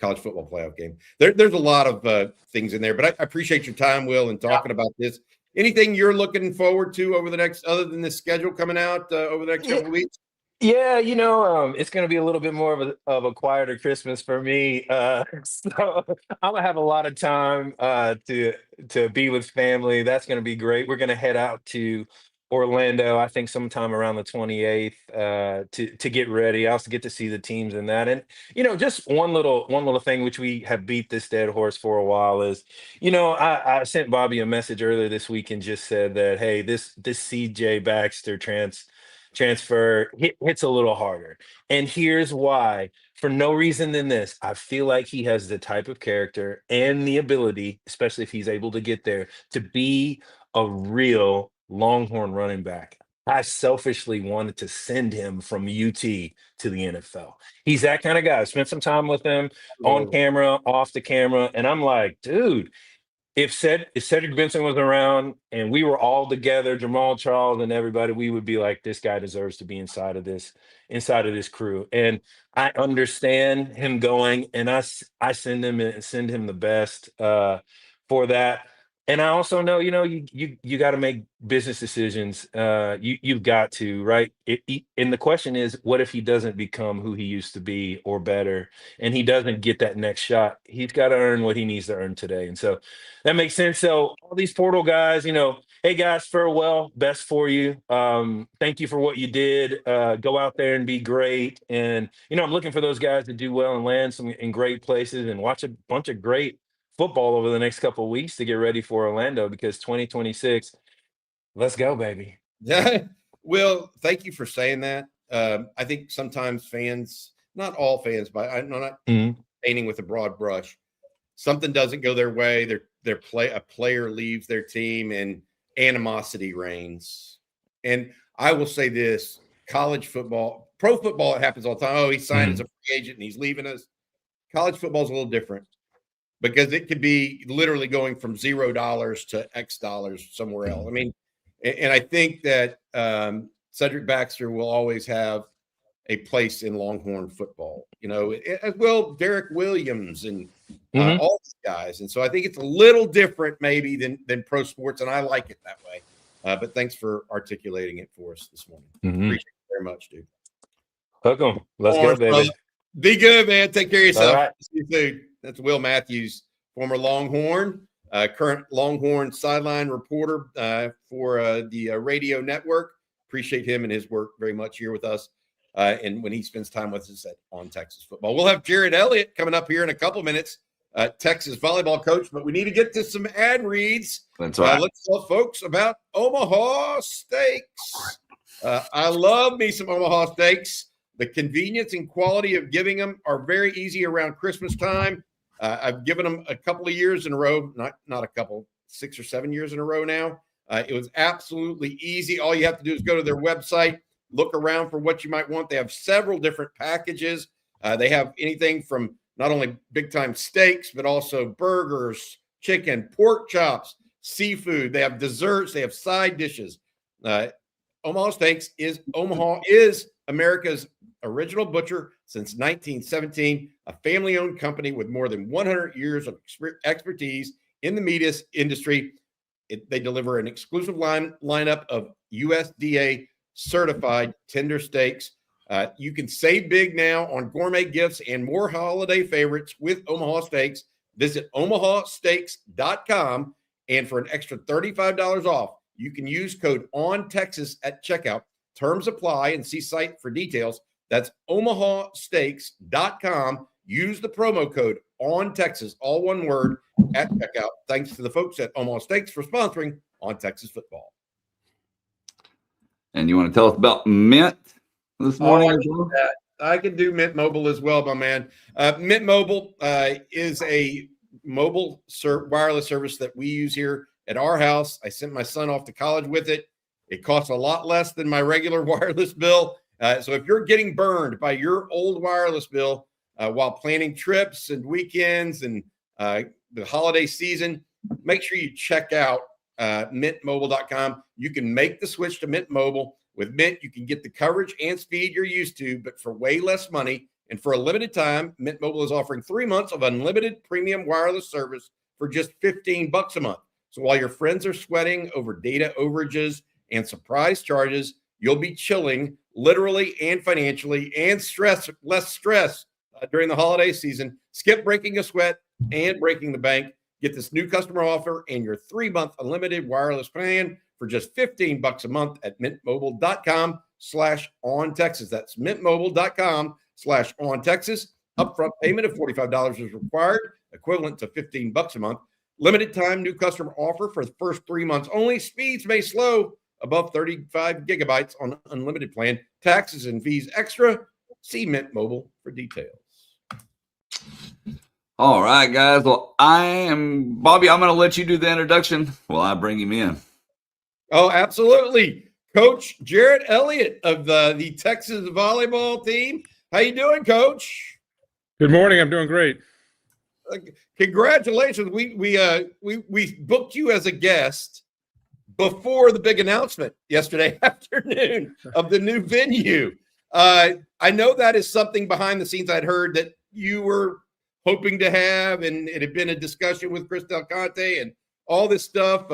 college football playoff game. There's a lot of things in there, but I appreciate your time, Will, and talking about this. Anything you're looking forward to over the next, other than this schedule coming out over the next couple of weeks? Yeah, it's going to be a little bit more of a quieter Christmas for me. So I'm gonna have a lot of time to be with family. That's going to be great. We're going to head out to Orlando, I think sometime around the 28th, to get ready. I also get to see the teams in that. And just one little thing which we have beat this dead horse for a while is, I sent Bobby a message earlier this week and just said that, hey, this CJ Baxter transfer hits a little harder. And here's why. For no reason than this, I feel like he has the type of character and the ability, especially if he's able to get there, to be a real Longhorn running back. I selfishly wanted to send him from UT to the NFL. He's that kind of guy. I spent some time with him on camera, off the camera, and I'm like, dude, if Cedric Benson was around and we were all together, Jamal Charles and everybody, we would be like, this guy deserves to be inside of this crew. And I understand him going, and I send him the best for that. And I also know, you got to make business decisions. You've got to, right? And the question is, what if he doesn't become who he used to be or better, and he doesn't get that next shot? He's got to earn what he needs to earn today. And so that makes sense. So all these portal guys, hey guys, farewell, best for you. Thank you for what you did. Go out there and be great. And, I'm looking for those guys to do well and land in great places and watch a bunch of great football over the next couple of weeks to get ready for Orlando, because 2026, let's go, baby. Yeah. Will, thank you for saying that. I think sometimes fans, not all fans, but I'm not painting with a broad brush. Something doesn't go their way. A player leaves their team and animosity reigns. And I will say this: college football, pro football, it happens all the time. Oh, he signed as a free agent and he's leaving us. College football is a little different, because it could be literally going from $0 to X dollars somewhere else. I mean, and I think that Cedric Baxter will always have a place in Longhorn football, as well Derek Williams and all these guys. And so I think it's a little different maybe than pro sports, and I like it that way. But thanks for articulating it for us this morning. Appreciate it very much, dude. Welcome. Let's go, baby. Brother. Be good, man. Take care of yourself. All right. See you soon. That's Will Matthews, former Longhorn, current Longhorn sideline reporter for the radio network. Appreciate him and his work very much here with us and when he spends time with us on Texas football. We'll have Jarrett Elliot coming up here in a couple minutes, Texas volleyball coach, but we need to get to some ad reads. That's right. Let's tell folks about Omaha Steaks. I love me some Omaha Steaks. The convenience and quality of giving them are very easy around Christmas time. I've given them a couple of years in a row, not a couple, 6 or 7 years in a row now. It was absolutely easy. All you have to do is go to their website, look around for what you might want. They have several different packages. They have anything from not only big-time steaks, but also burgers, chicken, pork chops, seafood. They have desserts. They have side dishes. Omaha Steaks is America's original butcher since 1917, a family-owned company with more than 100 years of expertise in the meat industry. They deliver an exclusive lineup of USDA certified tender steaks. You can save big now on gourmet gifts and more holiday favorites with Omaha Steaks. Visit omahasteaks.com, and for an extra $35 off, you can use code ONTEXAS at checkout. Terms apply, and see site for details. That's omahasteaks.com. Use the promo code ONTEXAS, all one word, at checkout. Thanks to the folks at Omaha Steaks for sponsoring On Texas Football. And you want to tell us about Mint this morning? I can do Mint Mobile as well, my man. Mint Mobile is a mobile wireless service that we use here at our house. I sent my son off to college with it. It costs a lot less than my regular wireless bill. So if you're getting burned by your old wireless bill while planning trips and weekends and the holiday season, make sure you check out mintmobile.com. You can make the switch to Mint Mobile. With Mint, you can get the coverage and speed you're used to, but for way less money. And for a limited time, Mint Mobile is offering 3 months of unlimited premium wireless service for just $15 a month. So while your friends are sweating over data overages and surprise charges, you'll be chilling literally and financially, and less stress during the holiday season. Skip breaking a sweat and breaking the bank. Get this new customer offer and your 3-month unlimited wireless plan for just $15 a month at mintmobile.com/OnTexas. That's mintmobile.com/OnTexas. Upfront payment of $45 is required, equivalent to $15 a month. Limited time new customer offer for the first 3 months only. Speeds may slow above 35 gigabytes on unlimited plan. Taxes and fees extra. See Mint Mobile for details. All right, guys. Well, Bobby. I'm going to let you do the introduction while I bring him in. Oh, absolutely. Coach Jarrett Elliot of the Texas volleyball team. How you doing, Coach? Good morning. I'm doing great. Congratulations. We booked you as a guest before the big announcement yesterday afternoon of the new venue. I know that is something behind the scenes I'd heard that you were hoping to have, and it had been a discussion with Chris Del Conte and all this stuff.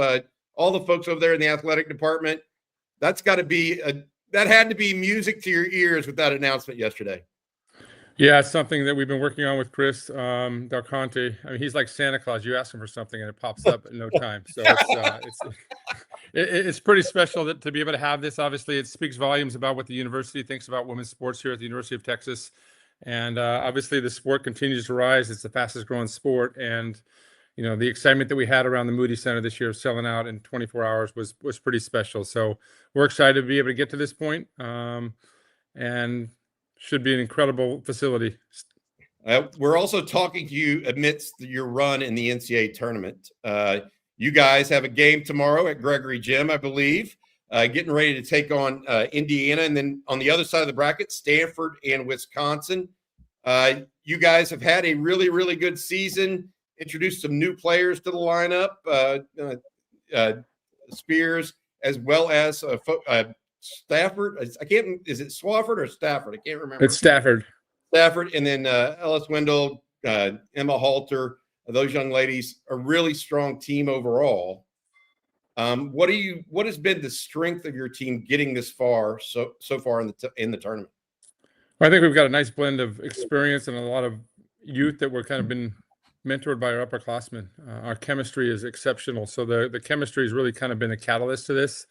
All the folks over there in the athletic department. That had to be music to your ears with that announcement yesterday. Yeah, it's something that we've been working on with Chris Del Conte. I mean, he's like Santa Claus. You ask him for something and it pops up in no time. So it's pretty special to be able to have this. Obviously, it speaks volumes about what the university thinks about women's sports here at the University of Texas. And obviously, the sport continues to rise. It's the fastest growing sport. And, you know, the excitement that we had around the Moody Center this year, selling out in 24 hours was pretty special. So we're excited to be able to get to this point. And should be an incredible facility. We're also talking to you amidst your run in the NCAA tournament. You guys have a game tomorrow at Gregory Gym, I believe, getting ready to take on Indiana. And then on the other side of the bracket, Stanford and Wisconsin. You guys have had a really, really good season, introduced some new players to the lineup, Spears, as well as Stafford. Is it Swafford or Stafford? I can't remember. It's Stafford. And then Ellis Wendell, Emma Halter. Those young ladies, a really strong team overall. What has been the strength of your team getting this far so far in the tournament? Well, I think we've got a nice blend of experience and a lot of youth that we're kind of been mentored by our upperclassmen. Our chemistry is exceptional. So the chemistry has really kind of been a catalyst to this.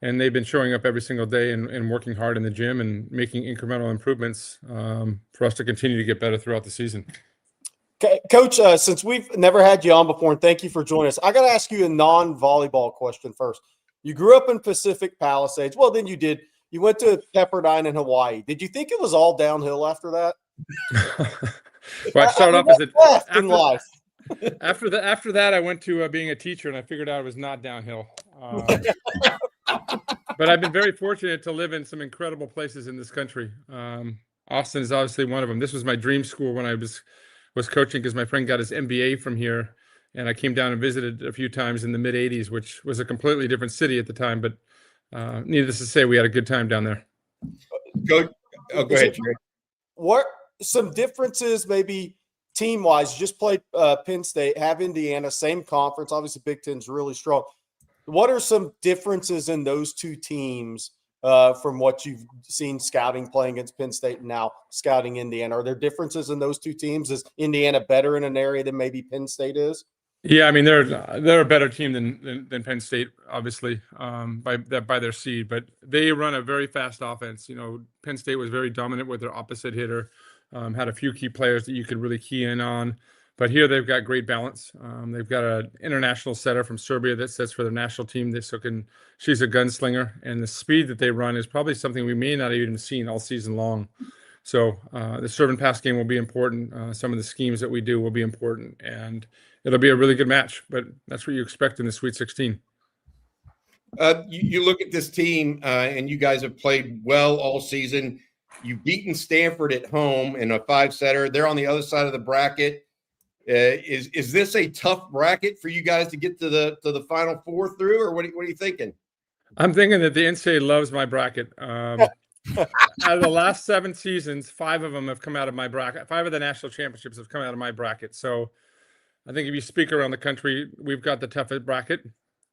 and they've been showing up every single day and working hard in the gym and making incremental improvements for us to continue to get better throughout the season. Okay, Coach, since we've never had you on before, and thank you for joining us, I got to ask you a non-volleyball question first. You grew up in Pacific Palisades. Well, then you did. You went to Pepperdine in Hawaii. Did you think it was all downhill after that? Well, I started off as a after that, I went to being a teacher, and I figured out it was not downhill. But I've been very fortunate to live in some incredible places in this country. Austin is obviously one of them. This was my dream school when I was coaching, because my friend got his MBA from here, and I came down and visited a few times in the mid '80s, which was a completely different city at the time. But needless to say, we had a good time down there. Go ahead, Jerry. What some differences, maybe team-wise? You just played Penn State, have Indiana, same conference. Obviously, Big Ten's really strong. What are some differences in those two teams from what you've seen scouting playing against Penn State and now scouting Indiana? Are there differences in those two teams? Is Indiana better in an area than maybe Penn State is? Yeah, I mean they're a better team than Penn State, obviously, by their seed, but they run a very fast offense. You know, Penn State was very dominant with their opposite hitter, had a few key players that you could really key in on. But here they've got great balance. They've got an international setter from Serbia that sets for their national team. She's a gunslinger, and the speed that they run is probably something we may not have even seen all season long. So the serve and pass game will be important. Some of the schemes that we do will be important, and it'll be a really good match. But that's what you expect in the Sweet 16. You look at this team, and you guys have played well all season. You've beaten Stanford at home in a 5-setter. They're on the other side of the bracket. Is this a tough bracket for you guys to get to the Final Four through, or what are you thinking? I'm thinking that the NCAA loves my bracket. Out of the last 7 seasons, 5 of them have come out of my bracket. 5 of the national championships have come out of my bracket. So I think if you speak around the country, we've got the toughest bracket.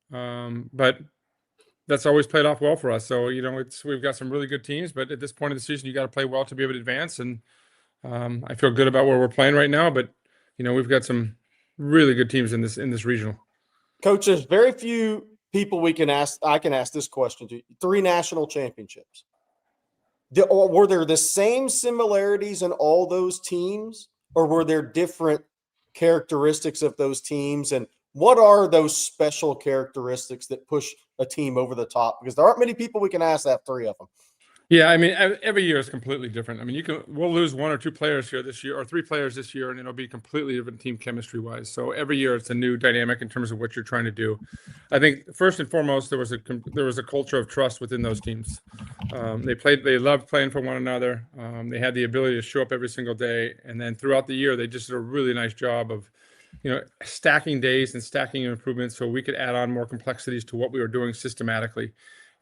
But that's always played off well for us. So, you know, we've got some really good teams, but at this point of the season, you got to play well to be able to advance. And I feel good about where we're playing right now, but you know, we've got some really good teams in this regional. Coach, there's very few people I can ask this question to. 3 national championships. Were there the same similarities in all those teams, or were there different characteristics of those teams? And what are those special characteristics that push a team over the top? Because there aren't many people we can ask that 3 of them. Yeah, I mean, every year is completely different. I mean, we'll lose 1 or 2 players here this year, or 3 players this year, and it'll be completely different team chemistry wise. So every year it's a new dynamic in terms of what you're trying to do. I think first and foremost, there was a culture of trust within those teams. They loved playing for one another. They had the ability to show up every single day, and then throughout the year, they just did a really nice job of, you know, stacking days and stacking improvements so we could add on more complexities to what we were doing systematically.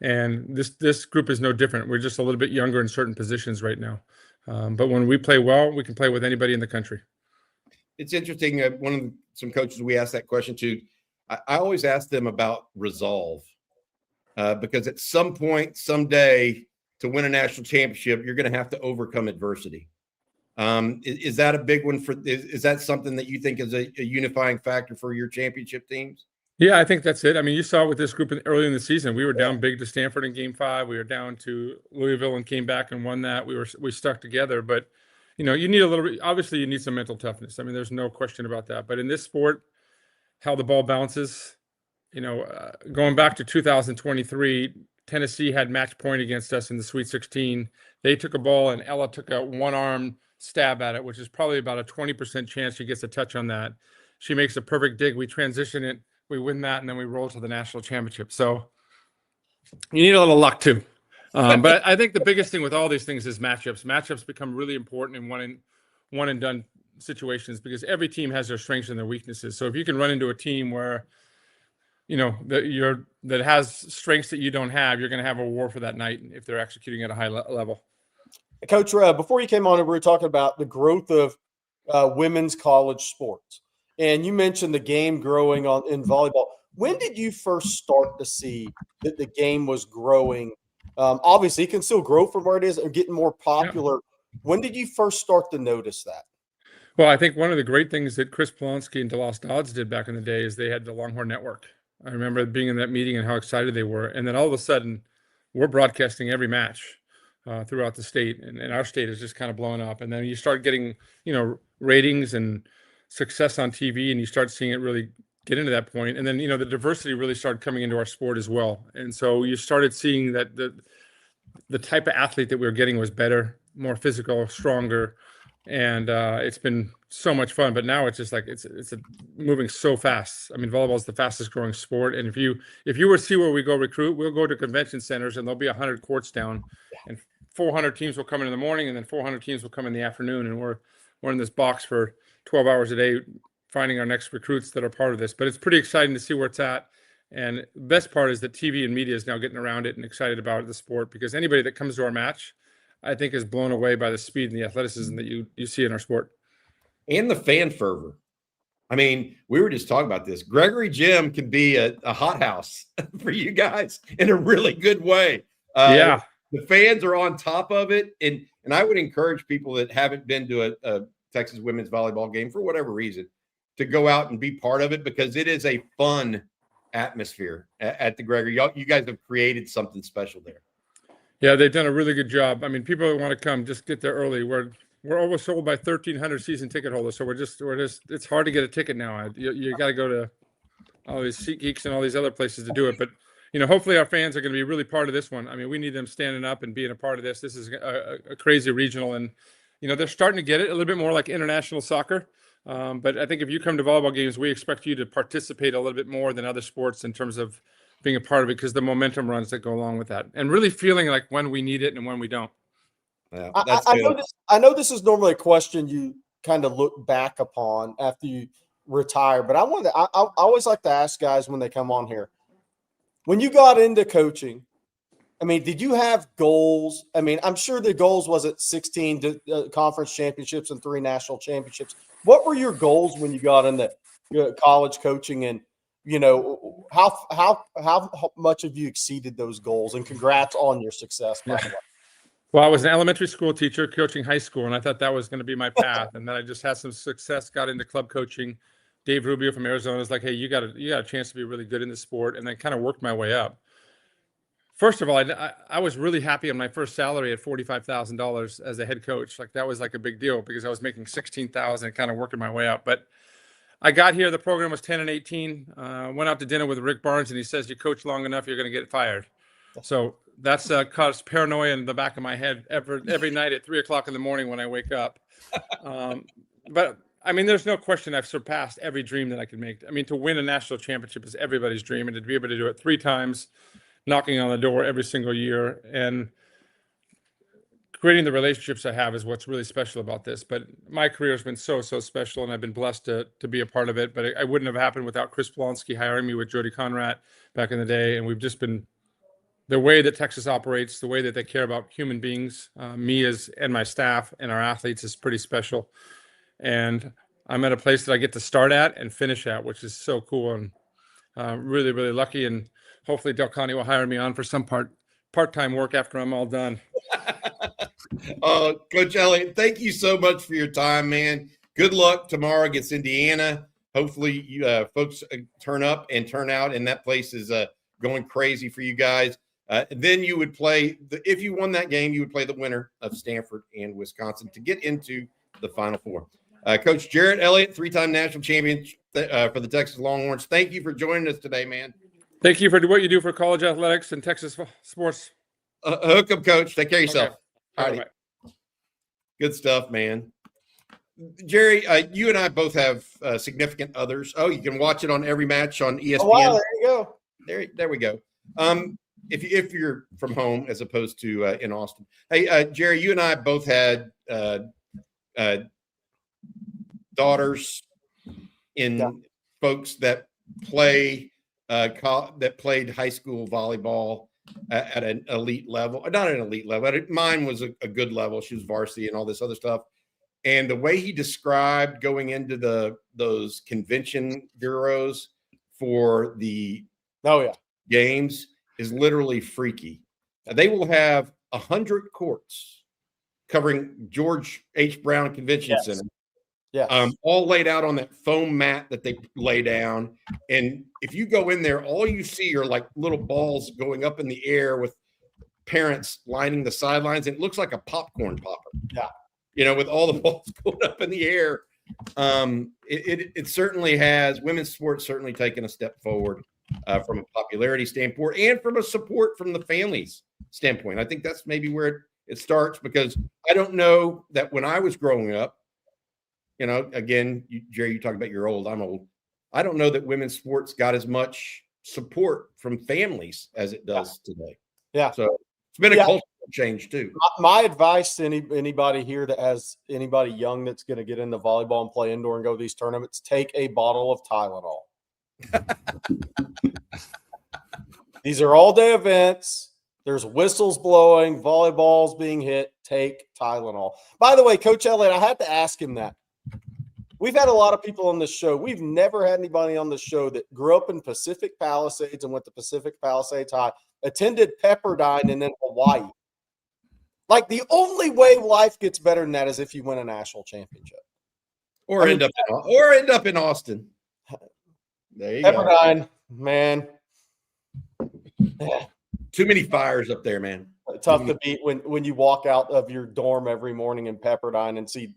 And this group is no different. We're just a little bit younger in certain positions right now. But when we play well, we can play with anybody in the country. It's interesting. Some coaches we asked that question to, I always ask them about resolve, because at some point, someday, to win a national championship, you're going to have to overcome adversity. Is that a big one is that something that you think is a unifying factor for your championship teams? Yeah, I think that's it. I mean, you saw with this group early in the season, we were down big to Stanford in Game 5. We were down to Louisville and came back and won that. We stuck together, but you know, you need obviously you need some mental toughness. I mean, there's no question about that. But in this sport, how the ball bounces, you know, going back to 2023, Tennessee had match point against us in the Sweet 16. They took a ball and Ella took a one-arm stab at it, which is probably about a 20% chance she gets a touch on that. She makes a perfect dig. We transition it. We win that, and then we roll to the national championship. So you need a little luck too. But I think the biggest thing with all these things is matchups. Matchups become really important in one and done situations because every team has their strengths and their weaknesses. So if you can run into a team where, you know, that has strengths that you don't have, you're going to have a war for that night if they're executing at a high level. Coach, before you came on, we were talking about the growth of women's college sports. And you mentioned the game growing in volleyball. When did you first start to see that the game was growing? Obviously, it can still grow from where it is and getting more popular. Yeah. When did you first start to notice that? Well, I think one of the great things that Chris Polonsky and DeLoss Dodds did back in the day is they had the Longhorn Network. I remember being in that meeting and how excited they were. And then all of a sudden, we're broadcasting every match throughout the state, and our state is just kind of blowing up. And then you start getting, ratings and success on TV, and you start seeing it really get into that point. And then, the diversity really started coming into our sport as well. And so you started seeing that the type of athlete that we were getting was better, more physical, stronger. And it's been so much fun, but now it's just like it's moving so fast. I mean, volleyball is the fastest growing sport, and if you were to see where we go recruit, we'll go to convention centers, and there'll be 100 courts down, and 400 teams will come in the morning, and then 400 teams will come in the afternoon, and we're in this box for 12 hours a day, finding our next recruits that are part of this. But it's pretty exciting to see where it's at, and the best part is that TV and media is now getting around it and excited about the sport, because anybody that comes to our match, I think, is blown away by the speed and the athleticism that you see in our sport. And the fan fervor. I mean, we were just talking about this. Gregory Gym can be a hothouse for you guys in a really good way. Yeah. The fans are on top of it. And I would encourage people that haven't been to a Texas women's volleyball game for whatever reason to go out and be part of it, because it is a fun atmosphere at the Gregory. You guys have created something special there. Yeah, they've done a really good job. I mean, people that want to come, just get there early. We're oversold by 1,300 season ticket holders, so we're just it's hard to get a ticket now. You got to go to all these SeatGeeks and all these other places to do it. But hopefully our fans are going to be really part of this one. I mean, we need them standing up and being a part of this. This is a crazy regional, and they're starting to get it a little bit more like international soccer. But I think if you come to volleyball games, we expect you to participate a little bit more than other sports in terms of being a part of it, because the momentum runs that go along with that, and really feeling like when we need it and when we don't. Yeah, I know this is normally a question you kind of look back upon after you retire, but I always like to ask guys when they come on here, when you got into coaching, I mean, did you have goals? I mean, I'm sure the goals was at 16 conference championships and 3 national championships. What were your goals when you got into college coaching, and how much have you exceeded those goals? And congrats on your success, by the way. Well, I was an elementary school teacher coaching high school, and I thought that was going to be my path. And then I just had some success, got into club coaching. Dave Rubio from Arizona was like, "Hey, you got a chance to be really good in the sport," and then kind of worked my way up. First of all, I was really happy on my first salary at $45,000 as a head coach. Like, that was like a big deal, because I was making $16,000 and kind of working my way up. But I got here, the program was 10 and 18. Went out to dinner with Rick Barnes, and he says, "You coach long enough, you're going to get fired." So that's caused paranoia in the back of my head every night at 3:00 in the morning when I wake up. But I mean, there's no question I've surpassed every dream that I could make. I mean, to win a national championship is everybody's dream, and to be able to do it 3 times, knocking on the door every single year, and creating the relationships I have is what's really special about this. But my career has been so special, and I've been blessed to be a part of it. But I wouldn't have happened without Chris Blonsky hiring me with Jody Conrad back in the day. And we've just been, the way that Texas operates, the way that they care about human beings, and my staff and our athletes, is pretty special. And I'm at a place that I get to start at and finish at, which is so cool, and really, really lucky. And hopefully Del Conte will hire me on for some part-time work after I'm all done. Coach Elliot, thank you so much for your time, man. Good luck tomorrow against Indiana. Hopefully you folks turn up and turn out, and that place is going crazy for you guys. Then you would play, if you won that game, you would play the winner of Stanford and Wisconsin to get into the Final Four. Coach Jarrett Elliot, 3-time national champion for the Texas Longhorns. Thank you for joining us today, man. Thank you for what you do for college athletics and Texas sports. Hook 'em, Coach. Take care of yourself. Okay. All right. Good stuff, man. Jerry, you and I both have significant others. Oh, you can watch it on every match on ESPN. Oh, wow, there you go. There we go. If you're from home as opposed to in Austin. Hey, Jerry, you and I both had daughters in folks that played high school volleyball at an elite level. Not an elite level. Mine was a good level. She was varsity and all this other stuff. And the way he described going into those convention bureaus for the games is literally freaky. They will have 100 courts covering George H. Brown Convention Center Yeah. All laid out on that foam mat that they lay down. And if you go in there, all you see are like little balls going up in the air with parents lining the sidelines. And it looks like a popcorn popper. Yeah. You know, with all the balls going up in the air. It certainly has, women's sports certainly taken a step forward from a popularity standpoint and from a support from the families standpoint. I think that's maybe where it starts, because I don't know that when I was growing up, you know, again, Jerry, you talk about you're old, I'm old. I don't know that women's sports got as much support from families as it does today. Yeah. So it's been a cultural change too. My advice to anybody here that has anybody young that's going to get into volleyball and play indoor and go to these tournaments, take a bottle of Tylenol. These are all-day events. There's whistles blowing, volleyballs being hit. Take Tylenol. By the way, Coach Elliott, I had to ask him that. We've had a lot of people on this show. We've never had anybody on the show that grew up in Pacific Palisades and went to Pacific Palisades High, attended Pepperdine, and then Hawaii. Like, the only way life gets better than that is if you win a national championship. Or end up in Austin. There you Pepperdine, man. Too many fires up there, man. Tough to beat when you walk out of your dorm every morning in Pepperdine and see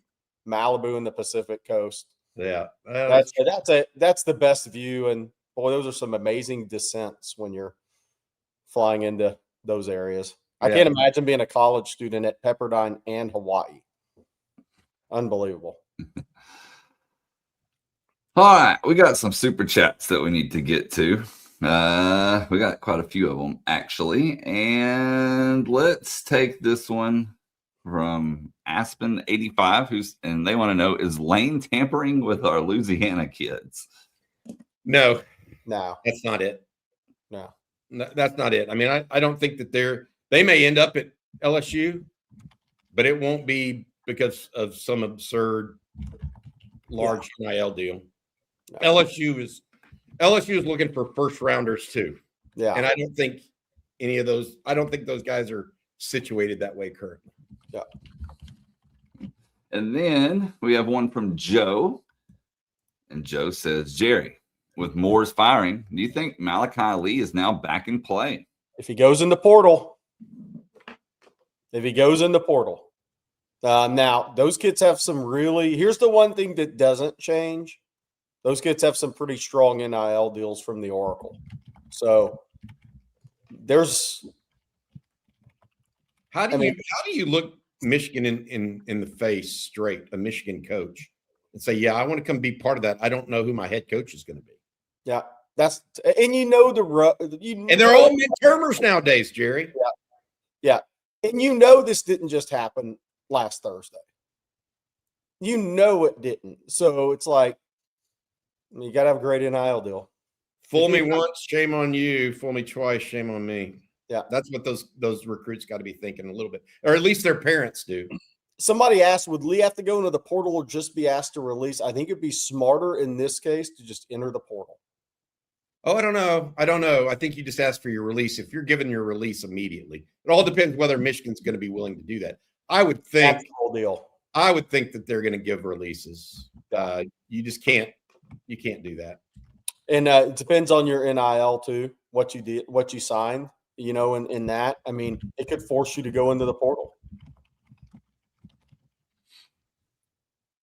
Malibu and the Pacific Coast. Yeah. That's the best view. And boy, those are some amazing descents when you're flying into those areas. I can't imagine being a college student at Pepperdine and Hawaii. Unbelievable. All right, we got some super chats that we need to get to. We got quite a few of them, actually. And let's take this one from Aspen85, and they want to know, is Lane tampering with our Louisiana kids? No, That's not it. No, that's not it. I mean, I don't think that they may end up at LSU, but it won't be because of some absurd large NIL deal. No. LSU is looking for first rounders too. Yeah. And I don't think those guys are situated that way currently. Yeah. And then we have one from Joe. And Joe says, Jerry, with Moore's firing, do you think Malachi Lee is now back in play? If he goes in the portal. Now, those kids have some here's the one thing that doesn't change. Those kids have some pretty strong NIL deals from the Oracle. So there's how do you look Michigan in the face straight, a Michigan coach, and say, yeah, I want to come be part of that. I don't know who my head coach is going to be. Yeah, and they're all mid-termers nowadays, Jerry. Yeah. And this didn't just happen last Thursday. It didn't. So it's like, you got to have a great NIL deal. Fool me once, shame on you. Fool me twice, shame on me. Yeah. That's what those recruits got to be thinking a little bit, or at least their parents do. Somebody asked, would Lee have to go into the portal or just be asked to release? I think it'd be smarter in this case to just enter the portal. Oh, I don't know. I think you just ask for your release. If you're given your release immediately, it all depends whether Michigan's going to be willing to do that. I would think that they're going to give releases. You just can't. You can't do that. And it depends on your NIL too, what you did, what you signed, in that. I mean, it could force you to go into the portal.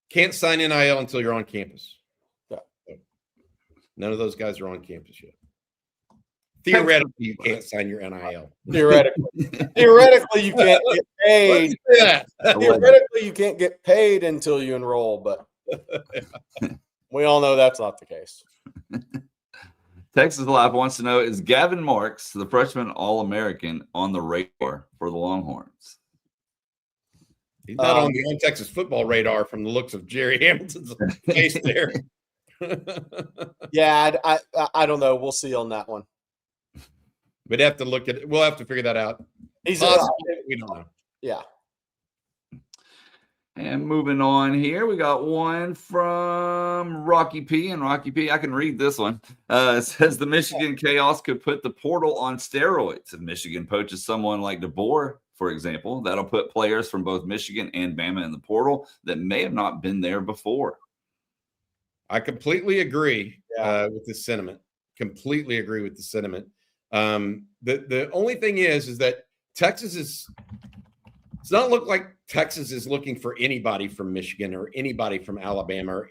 Can't sign NIL until you're on campus. Yeah. None of those guys are on campus yet. Theoretically, you can't sign your NIL. Theoretically, you can't get paid. Theoretically, you can't get paid until you enroll, but we all know that's not the case. Texas Live wants to know, is Gavin Marks, the freshman All-American, on the radar for the Longhorns? He's not on the Texas football radar from the looks of Jerry Hamilton's case there. Yeah, I don't know. We'll see on that one. We'd have to look at it. We'll have to figure that out. We don't know. Yeah. And moving on here, we got one from Rocky P. And Rocky P, I can read this one. It says the Michigan chaos could put the portal on steroids. If Michigan poaches someone like DeBoer, for example, that'll put players from both Michigan and Bama in the portal that may have not been there before. I completely agree with this sentiment. Completely agree with the sentiment. The only thing is that Texas is. It's not look like Texas is looking for anybody from Michigan or anybody from Alabama.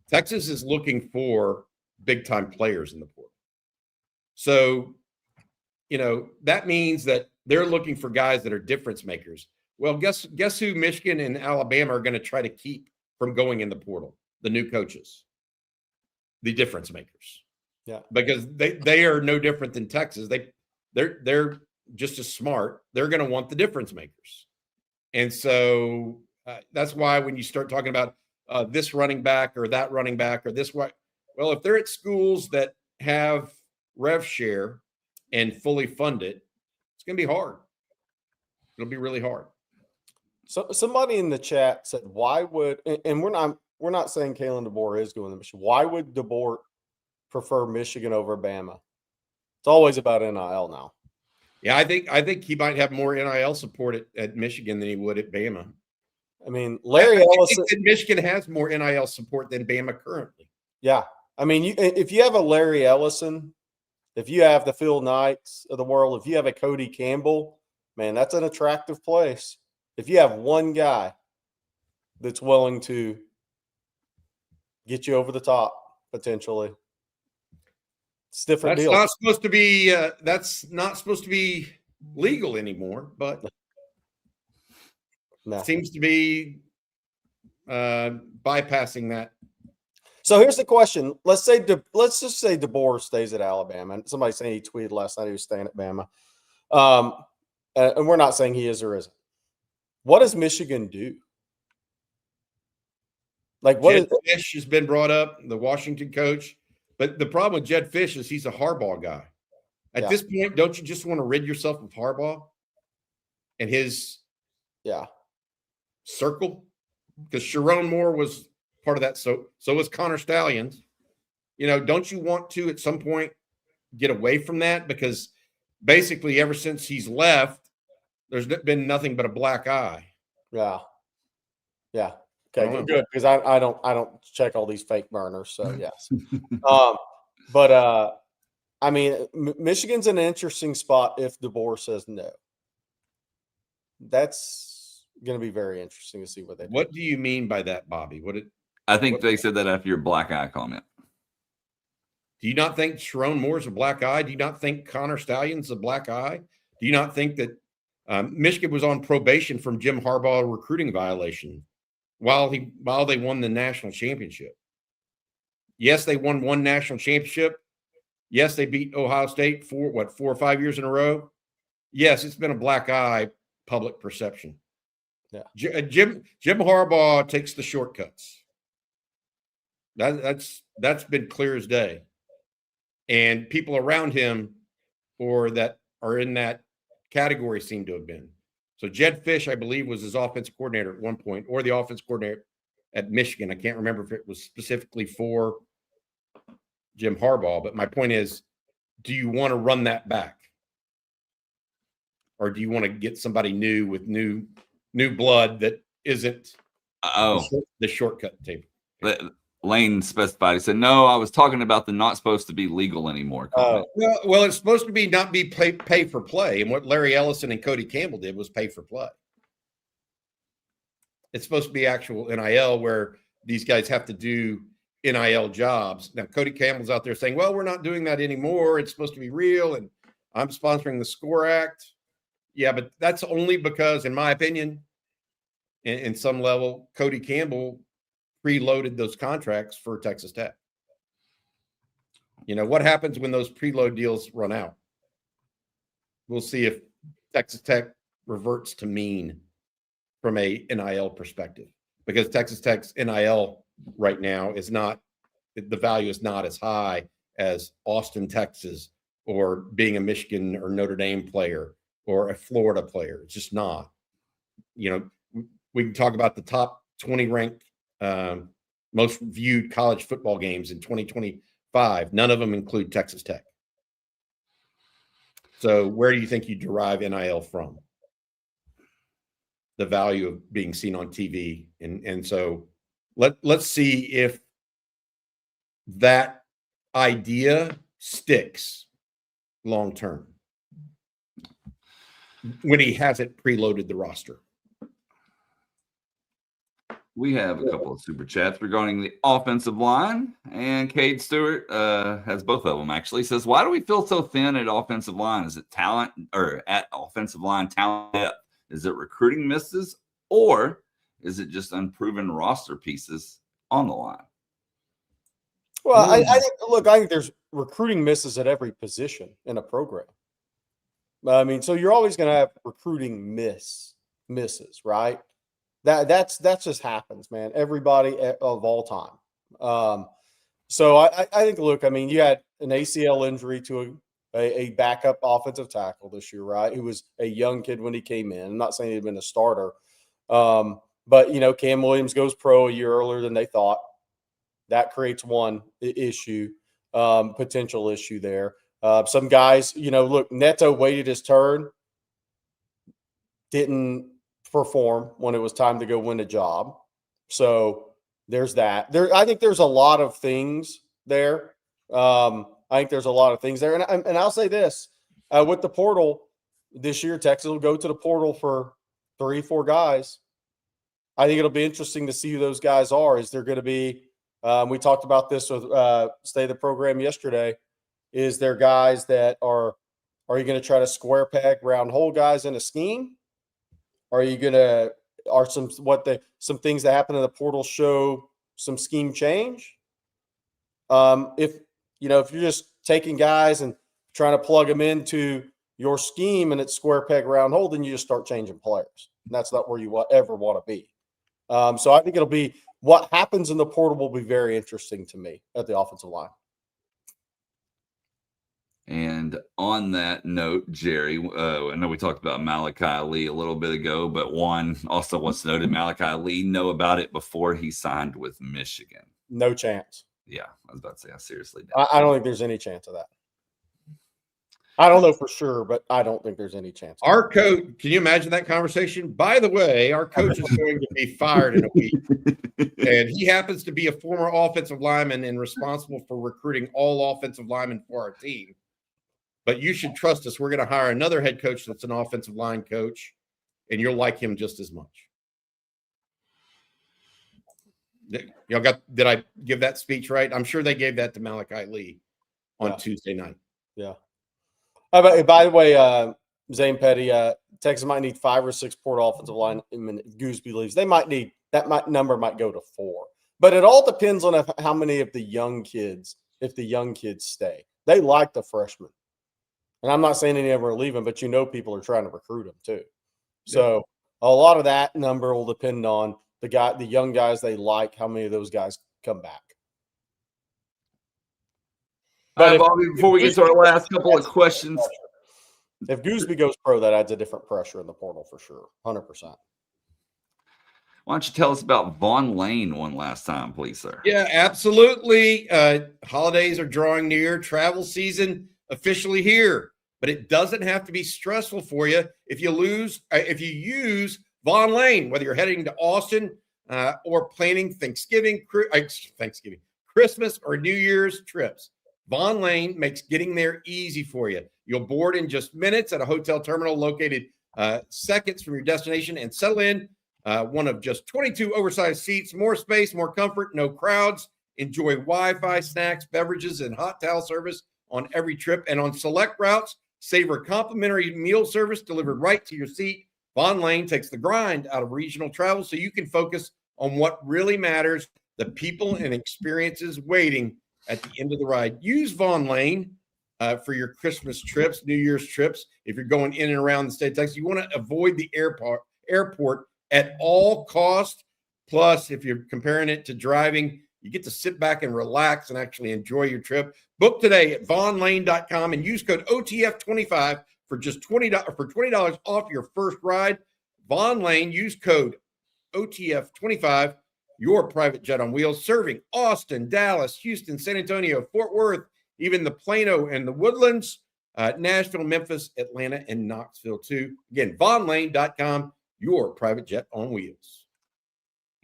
Texas is looking for big-time players in the portal. So, that means that they're looking for guys that are difference makers. Well, guess who Michigan and Alabama are going to try to keep from going in the portal? The new coaches, the difference makers. Yeah, because they are no different than Texas. They're just as smart. They're going to want the difference makers. And so that's why when you start talking about this running back or that running back or this, well, if they're at schools that have rev share and fully fund it, it's going to be hard. It'll be really hard. So somebody in the chat said, why would, and we're not saying Kalen DeBoer is going to Michigan. Why would DeBoer prefer Michigan over Bama? It's always about NIL now. Yeah, I think he might have more NIL support at Michigan than he would at Bama. I mean, Larry Ellison. I think Michigan has more NIL support than Bama currently. Yeah, I mean, if you have a Larry Ellison, if you have the Phil Knights of the world, if you have a Cody Campbell, man, that's an attractive place. If you have one guy that's willing to get you over the top, potentially. It's different deal. That's not supposed to be legal anymore, but seems to be bypassing that. So here's the question: let's just say DeBoer stays at Alabama, and somebody saying he tweeted last night he was staying at Bama, and we're not saying he is or isn't. What does Michigan do? Like what? Jed Fish has been brought up, the Washington coach. But the problem with Jed Fish is he's a Harbaugh guy. At this point, don't you just want to rid yourself of Harbaugh and his circle? Because Sharon Moore was part of that. So was Connor Stallions. Don't you want to at some point get away from that? Because basically ever since he's left, there's been nothing but a black eye. Yeah. Yeah. Okay, good, because I don't check all these fake burners, so yes. I mean, Michigan's an interesting spot if DeBoer says no. That's going to be very interesting to see what they do. What do you mean by that, Bobby? I think they said that after your black eye comment. Do you not think Sharon Moore's a black eye? Do you not think Connor Stallion's a black eye? Do you not think that Michigan was on probation from Jim Harbaugh recruiting violation while they won the national championship? Yes, they won one national championship. Yes, they beat Ohio State 4 or 5 years in a row. Yes, it's been a black eye public perception. Yeah, Jim Harbaugh takes the shortcuts. That's been clear as day. And people around him or that are in that category seem to have been. So Jed Fish, I believe, was his offensive coordinator at one point, or the offensive coordinator at Michigan. I can't remember if it was specifically for Jim Harbaugh, but my point is, do you want to run that back? Or do you want to get somebody new with new blood that isn't the shortcut table? Lane specified. He said, no, I was talking about the not supposed to be legal anymore. Well, it's supposed to be not be pay for play. And what Larry Ellison and Cody Campbell did was pay for play. It's supposed to be actual NIL where these guys have to do NIL jobs. Now, Cody Campbell's out there saying, well, we're not doing that anymore. It's supposed to be real. And I'm sponsoring the SCORE Act. Yeah, but that's only because, in my opinion, in some level, Cody Campbell preloaded those contracts for Texas Tech. What happens when those preload deals run out? We'll see if Texas Tech reverts to mean from a NIL perspective, because Texas Tech's NIL right now is not, the value is not as high as Austin, Texas, or being a Michigan or Notre Dame player or a Florida player. It's just not. We can talk about the top 20 ranked most viewed college football games in 2025. None of them include Texas Tech. So where do you think you derive NIL from? The value of being seen on TV. And so let's see if that idea sticks long term when he hasn't preloaded the roster. We have a couple of super chats regarding the offensive line, and Cade Stewart has both of them actually. Says, why do we feel so thin at offensive line? Is it talent, or at offensive line talent depth? Is it recruiting misses, or is it just unproven roster pieces on the line? Well, I think there's recruiting misses at every position in a program. I mean, so you're always going to have recruiting misses, right? That's just happens, man. Everybody of all time. So I think, look, I mean, you had an ACL injury to a backup offensive tackle this year, right? Who was a young kid when he came in. I'm not saying he'd been a starter, but you know, Cam Williams goes pro a year earlier than they thought. That creates one issue, potential issue there. Some guys, you know, look, Neto waited his turn, didn't perform when it was time to go win a job. So there's that. I think there's a lot of things there. I think there's a lot of things there. And I'll say this, with the portal this year, Texas will go to the portal for 3-4 guys. I think it'll be interesting to see who those guys are. Is there going to be, we talked about this with Stay the Program yesterday. Is there guys that are you going to try to square peg round hole guys in a scheme? Are you going to, some things that happen in the portal show some scheme change? If you're just taking guys and trying to plug them into your scheme and it's square peg round hole, then you just start changing players. And that's not where you ever want to be. So I think it'll be, what happens in the portal will be very interesting to me at the offensive line. And on that note, Jerry, I know we talked about Malachi Lee a little bit ago, but Juan also wants to know, did Malachi Lee know about it before he signed with Michigan? No chance. Yeah, I was about to say, I seriously I don't think there's any chance of that. I don't know for sure, but I don't think there's any chance. Our coach, can you imagine that conversation? By the way, our coach is going to be fired in a week. And he happens to be a former offensive lineman and responsible for recruiting all offensive linemen for our team. But you should trust us. We're going to hire another head coach that's an offensive line coach, and you'll like him just as much. Y'all did I give that speech right? I'm sure they gave that to Malachi Lee on Tuesday night. Yeah. By the way, Zane Petty, Texas might need 5 or 6 portal offensive line. If Gooseby leaves, they might need number might go to 4. But it all depends on how many of the young kids, if the young kids stay. They like the freshmen. And I'm not saying any of them are leaving, but people are trying to recruit them too. So a lot of that number will depend on the young guys they like, how many of those guys come back. But Bobby, before we get to our last couple of questions, if Gooseby goes pro, that adds a different pressure in the portal for sure, 100%. Why don't you tell us about Vaughn Lane one last time, please, sir? Yeah, absolutely. Holidays are drawing near. Travel season officially here, but it doesn't have to be stressful for you if you use Vaughn Lane, whether you're heading to Austin or planning Christmas or New Year's trips. Vaughn Lane makes getting there easy for you. You'll board in just minutes at a hotel terminal located seconds from your destination and settle in one of just 22 oversized seats, more space, more comfort, no crowds. Enjoy Wi-Fi, snacks, beverages, and hot towel service on every trip. And on select routes, savor complimentary meal service delivered right to your seat. Vaughn Lane takes the grind out of regional travel so you can focus on what really matters, the people and experiences waiting at the end of the ride. Use Vaughn Lane for your Christmas trips, New Year's trips. If you're going in and around the state of Texas, you want to avoid the airport at all costs. Plus, if you're comparing it to driving, you get to sit back and relax and actually enjoy your trip. Book today at vaughnlane.com and use code OTF25 for just $20 off your first ride. Vaughn Lane, use code OTF 25, your private jet on wheels, serving Austin, Dallas, Houston, San Antonio, Fort Worth, even the Plano and the Woodlands, Nashville, Memphis, Atlanta, and Knoxville too. Again, vonlane.com, your private jet on wheels.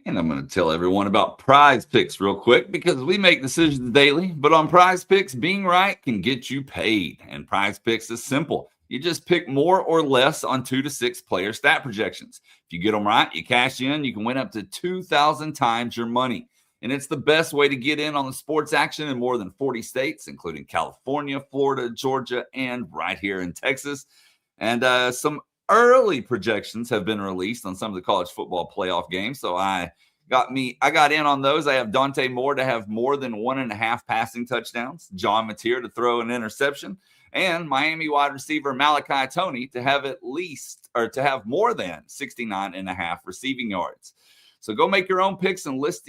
And I'm going to tell everyone about Prize Picks real quick because we make decisions daily. But on Prize Picks, being right can get you paid. And Prize Picks is simple. You just pick more or less on 2 to 6 player stat projections. If you get them right, you cash in. You can win up to 2,000 times your money. And it's the best way to get in on the sports action in more than 40 states, including California, Florida, Georgia, and right here in Texas. And some early projections have been released on some of the college football playoff games. So I got in on those. I have Dante Moore to have more than 1.5 passing touchdowns, John Mateer to throw an interception, and Miami wide receiver Malachi Toney to have more than 69.5 receiving yards. So go make your own picks in less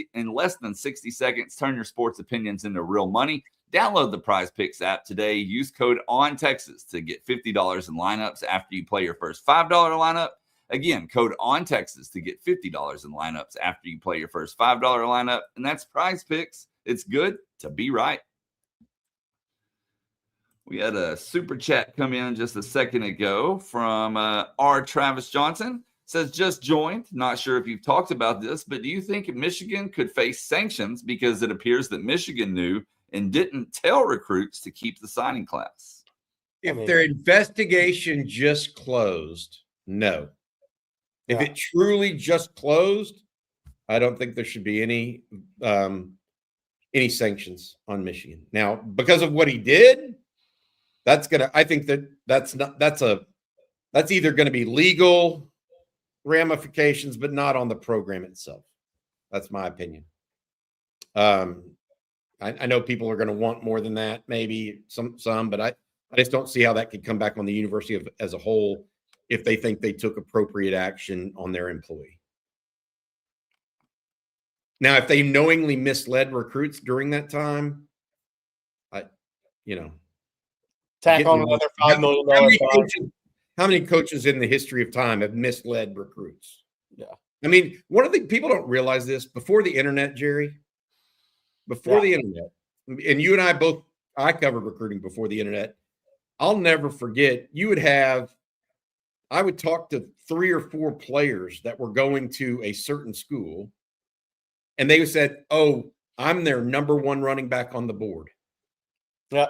than 60 seconds. Turn your sports opinions into real money. Download the Prize Picks app today. Use code ONTEXAS to get $50 in lineups after you play your first $5 lineup. Again, code ONTEXAS to get $50 in lineups after you play your first $5 lineup. And that's Prize Picks. It's good to be right. We had a super chat come in just a second ago from R. Travis Johnson. Says, just joined. Not sure if you've talked about this, but do you think Michigan could face sanctions because it appears that Michigan knew and didn't tell recruits to keep the signing class? If their investigation just closed, no. If it truly just closed, I don't think there should be any sanctions on Michigan. Now, because of what he did, that's either going to be legal ramifications, but not on the program itself. That's my opinion. I know people are going to want more than that, maybe some, but I just don't see how that could come back on the university as a whole if they think they took appropriate action on their employee. Now, if they knowingly misled recruits during that time, tack on another $5 million. How many coaches in the history of time have misled recruits? Yeah. I mean, one of the people don't realize this before the internet, Jerry. Before the internet, and you and I covered recruiting before the internet. I'll never forget, I would talk to 3 or 4 players that were going to a certain school, and they said, "Oh, I'm their number 1 running back on the board." Yeah.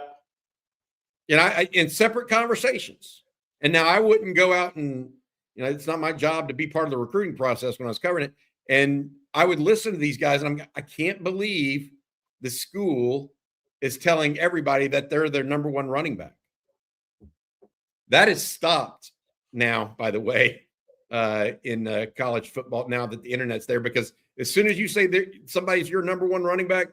And in separate conversations. And now I wouldn't go out and, it's not my job to be part of the recruiting process when I was covering it. And I would listen to these guys, and I can't believe the school is telling everybody that they're their number 1 running back. That is stopped now, by the way, in college football, now that the internet's there, because as soon as you say that somebody's your number 1 running back,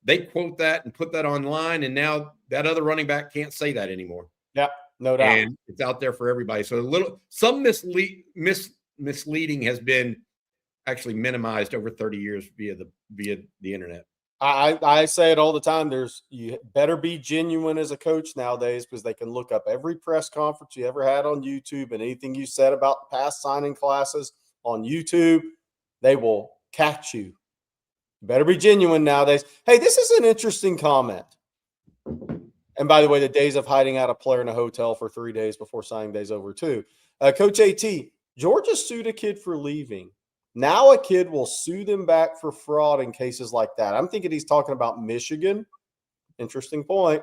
they quote that and put that online, and now that other running back can't say that anymore. Yeah, no doubt. And it's out there for everybody. So some misleading has been actually minimized over 30 years via the internet. I say it all the time. You better be genuine as a coach nowadays, because they can look up every press conference you ever had on YouTube and anything you said about past signing classes on YouTube. They will catch you. You better be genuine nowadays. Hey, this is an interesting comment. And by the way, the days of hiding out a player in a hotel for 3 days before signing day's over too. Coach AT, Georgia sued a kid for leaving. Now a kid will sue them back for fraud in cases like that. I'm thinking he's talking about Michigan. Interesting point.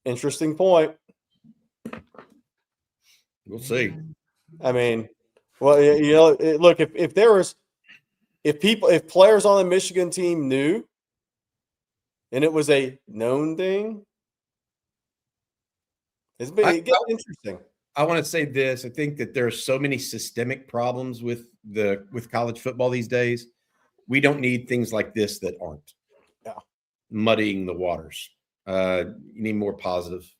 Interesting point. We'll see. I mean, well, look, if players on the Michigan team knew and it was a known thing, it gets interesting. I want to say this. I think that there are so many systemic problems with college football these days. We don't need things like this that aren't muddying the waters. You need more positive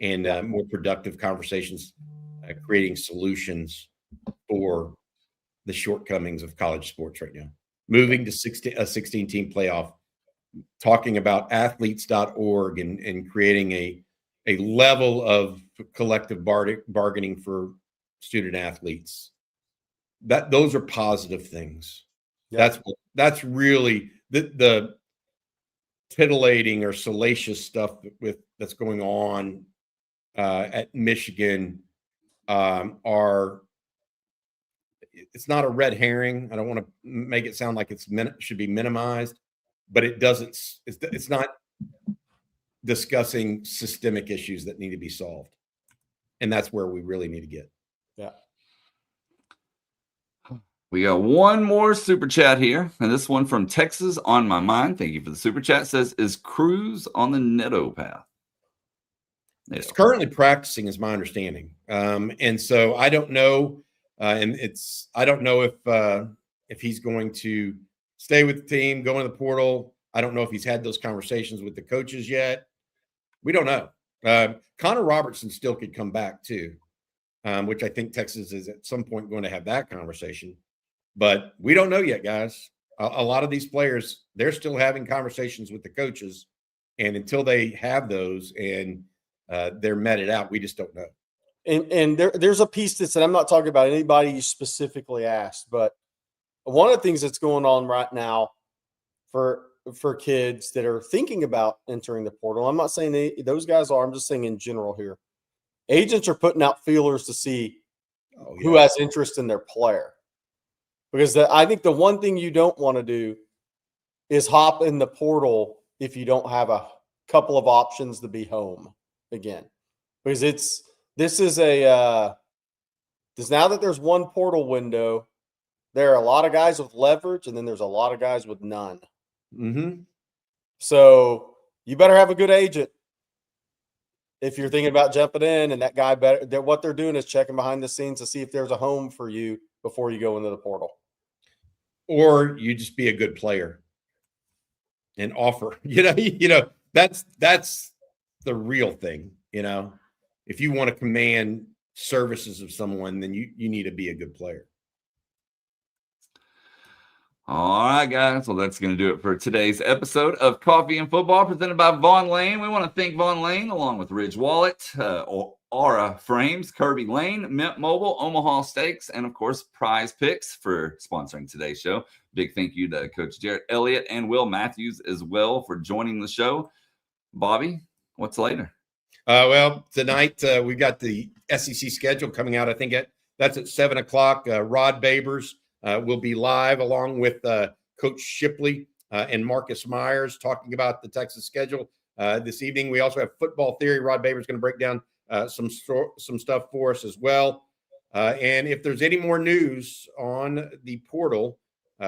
and more productive conversations, creating solutions for the shortcomings of college sports right now. Moving to a 16-team playoff, talking about athletes.org and creating a level of collective bargaining for student athletes those are positive things. Yeah. That's really the titillating or salacious stuff that's going on at Michigan it's not a red herring. I don't want to make it sound like should be minimized, but it's not discussing systemic issues that need to be solved. And that's where we really need to get. Yeah. We got one more super chat here, and this one from Texas on my mind. Thank you for the super chat. Says, is Cruz on the Neto path? It's currently practicing, is my understanding. And so I don't know. I don't know if he's going to stay with the team, go in the portal. I don't know if he's had those conversations with the coaches yet. We don't know. Connor Robertson still could come back too, which I think Texas is at some point going to have that conversation. But we don't know yet, guys. A lot of these players, they're still having conversations with the coaches. And until they have those and they're meted out, we just don't know. And there's a piece that's, and I'm not talking about anybody you specifically asked, but one of the things that's going on right now for kids that are thinking about entering the portal, I'm not saying those guys are, I'm just saying in general here, agents are putting out feelers to see who has interest in their player. Because I think the one thing you don't want to do is hop in the portal if you don't have a couple of options to be home again. Because because now that there's one portal window, there are a lot of guys with leverage, and then there's a lot of guys with none. Mm-hmm. So you better have a good agent if you're thinking about jumping in, and that guy what they're doing is checking behind the scenes to see if there's a home for you before you go into the portal. Or you just be a good player and offer, that's the real thing. If you want to command services of someone, then you need to be a good player. All right, guys. Well, that's going to do it for today's episode of Coffee and Football presented by Vaughn Lane. We want to thank Vaughn Lane along with Ridge Wallet, Aura Frames, Kirby Lane, Mint Mobile, Omaha Steaks, and of course, Prize Picks for sponsoring today's show. Big thank you to Coach Jarrett Elliot and Will Matthews as well for joining the show. Bobby, what's later? Well, tonight we've got the SEC schedule coming out. I think that's at 7:00. Rod Babers will be live along with Coach Shipley and Marcus Myers talking about the Texas schedule this evening. We also have football theory. Rod Babers is going to break down some stuff for us as well. And if there's any more news on the portal,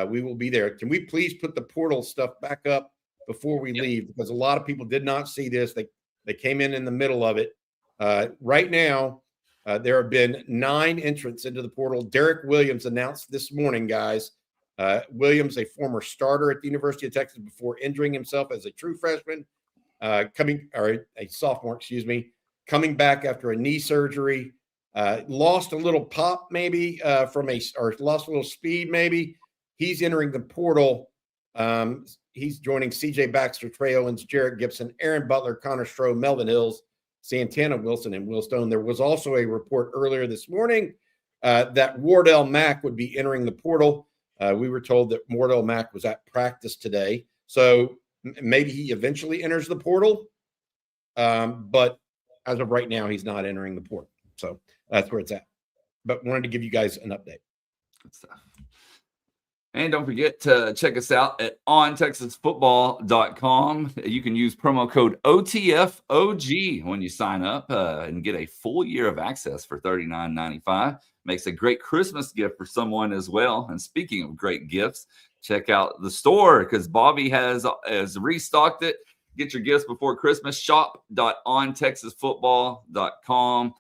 we will be there. Can we please put the portal stuff back up before we leave? Because a lot of people did not see this. They came in the middle of it. Right now, there have been 9 entrants into the portal. Derek Williams announced this morning, guys. Williams, a former starter at the University of Texas before injuring himself as a true freshman, a sophomore, coming back after a knee surgery. Lost a little pop maybe or lost a little speed maybe. He's entering the portal. He's joining C.J. Baxter, Trey Owens, Jarrett Gibson, Aaron Butler, Connor Stroh, Melvin Hills, Santana Wilson, and Will Stone. There was also a report earlier this morning that Wardell Mack would be entering the portal. We were told that Wardell Mack was at practice today. So maybe he eventually enters the portal. But as of right now, he's not entering the portal. So that's where it's at. But wanted to give you guys an update. Good stuff. And don't forget to check us out at ontexasfootball.com. You can use promo code OTFOG when you sign up and get a full year of access for $39.95. Makes a great Christmas gift for someone as well. And speaking of great gifts, check out the store because Bobby has restocked it. Get your gifts before Christmas. Shop.ontexasfootball.com.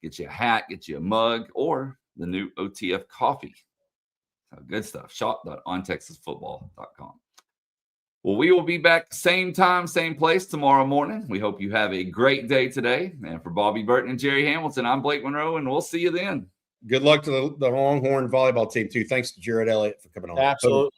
Get you a hat, get you a mug, or the new OTF coffee. Good stuff. Shop.ontexasfootball.com. Well, we will be back same time, same place tomorrow morning. We hope you have a great day today. And for Bobby Burton and Jerry Hamilton, I'm Blake Monroe, and we'll see you then. Good luck to the Longhorn volleyball team, too. Thanks to Jarrett Elliot for coming on. Absolutely.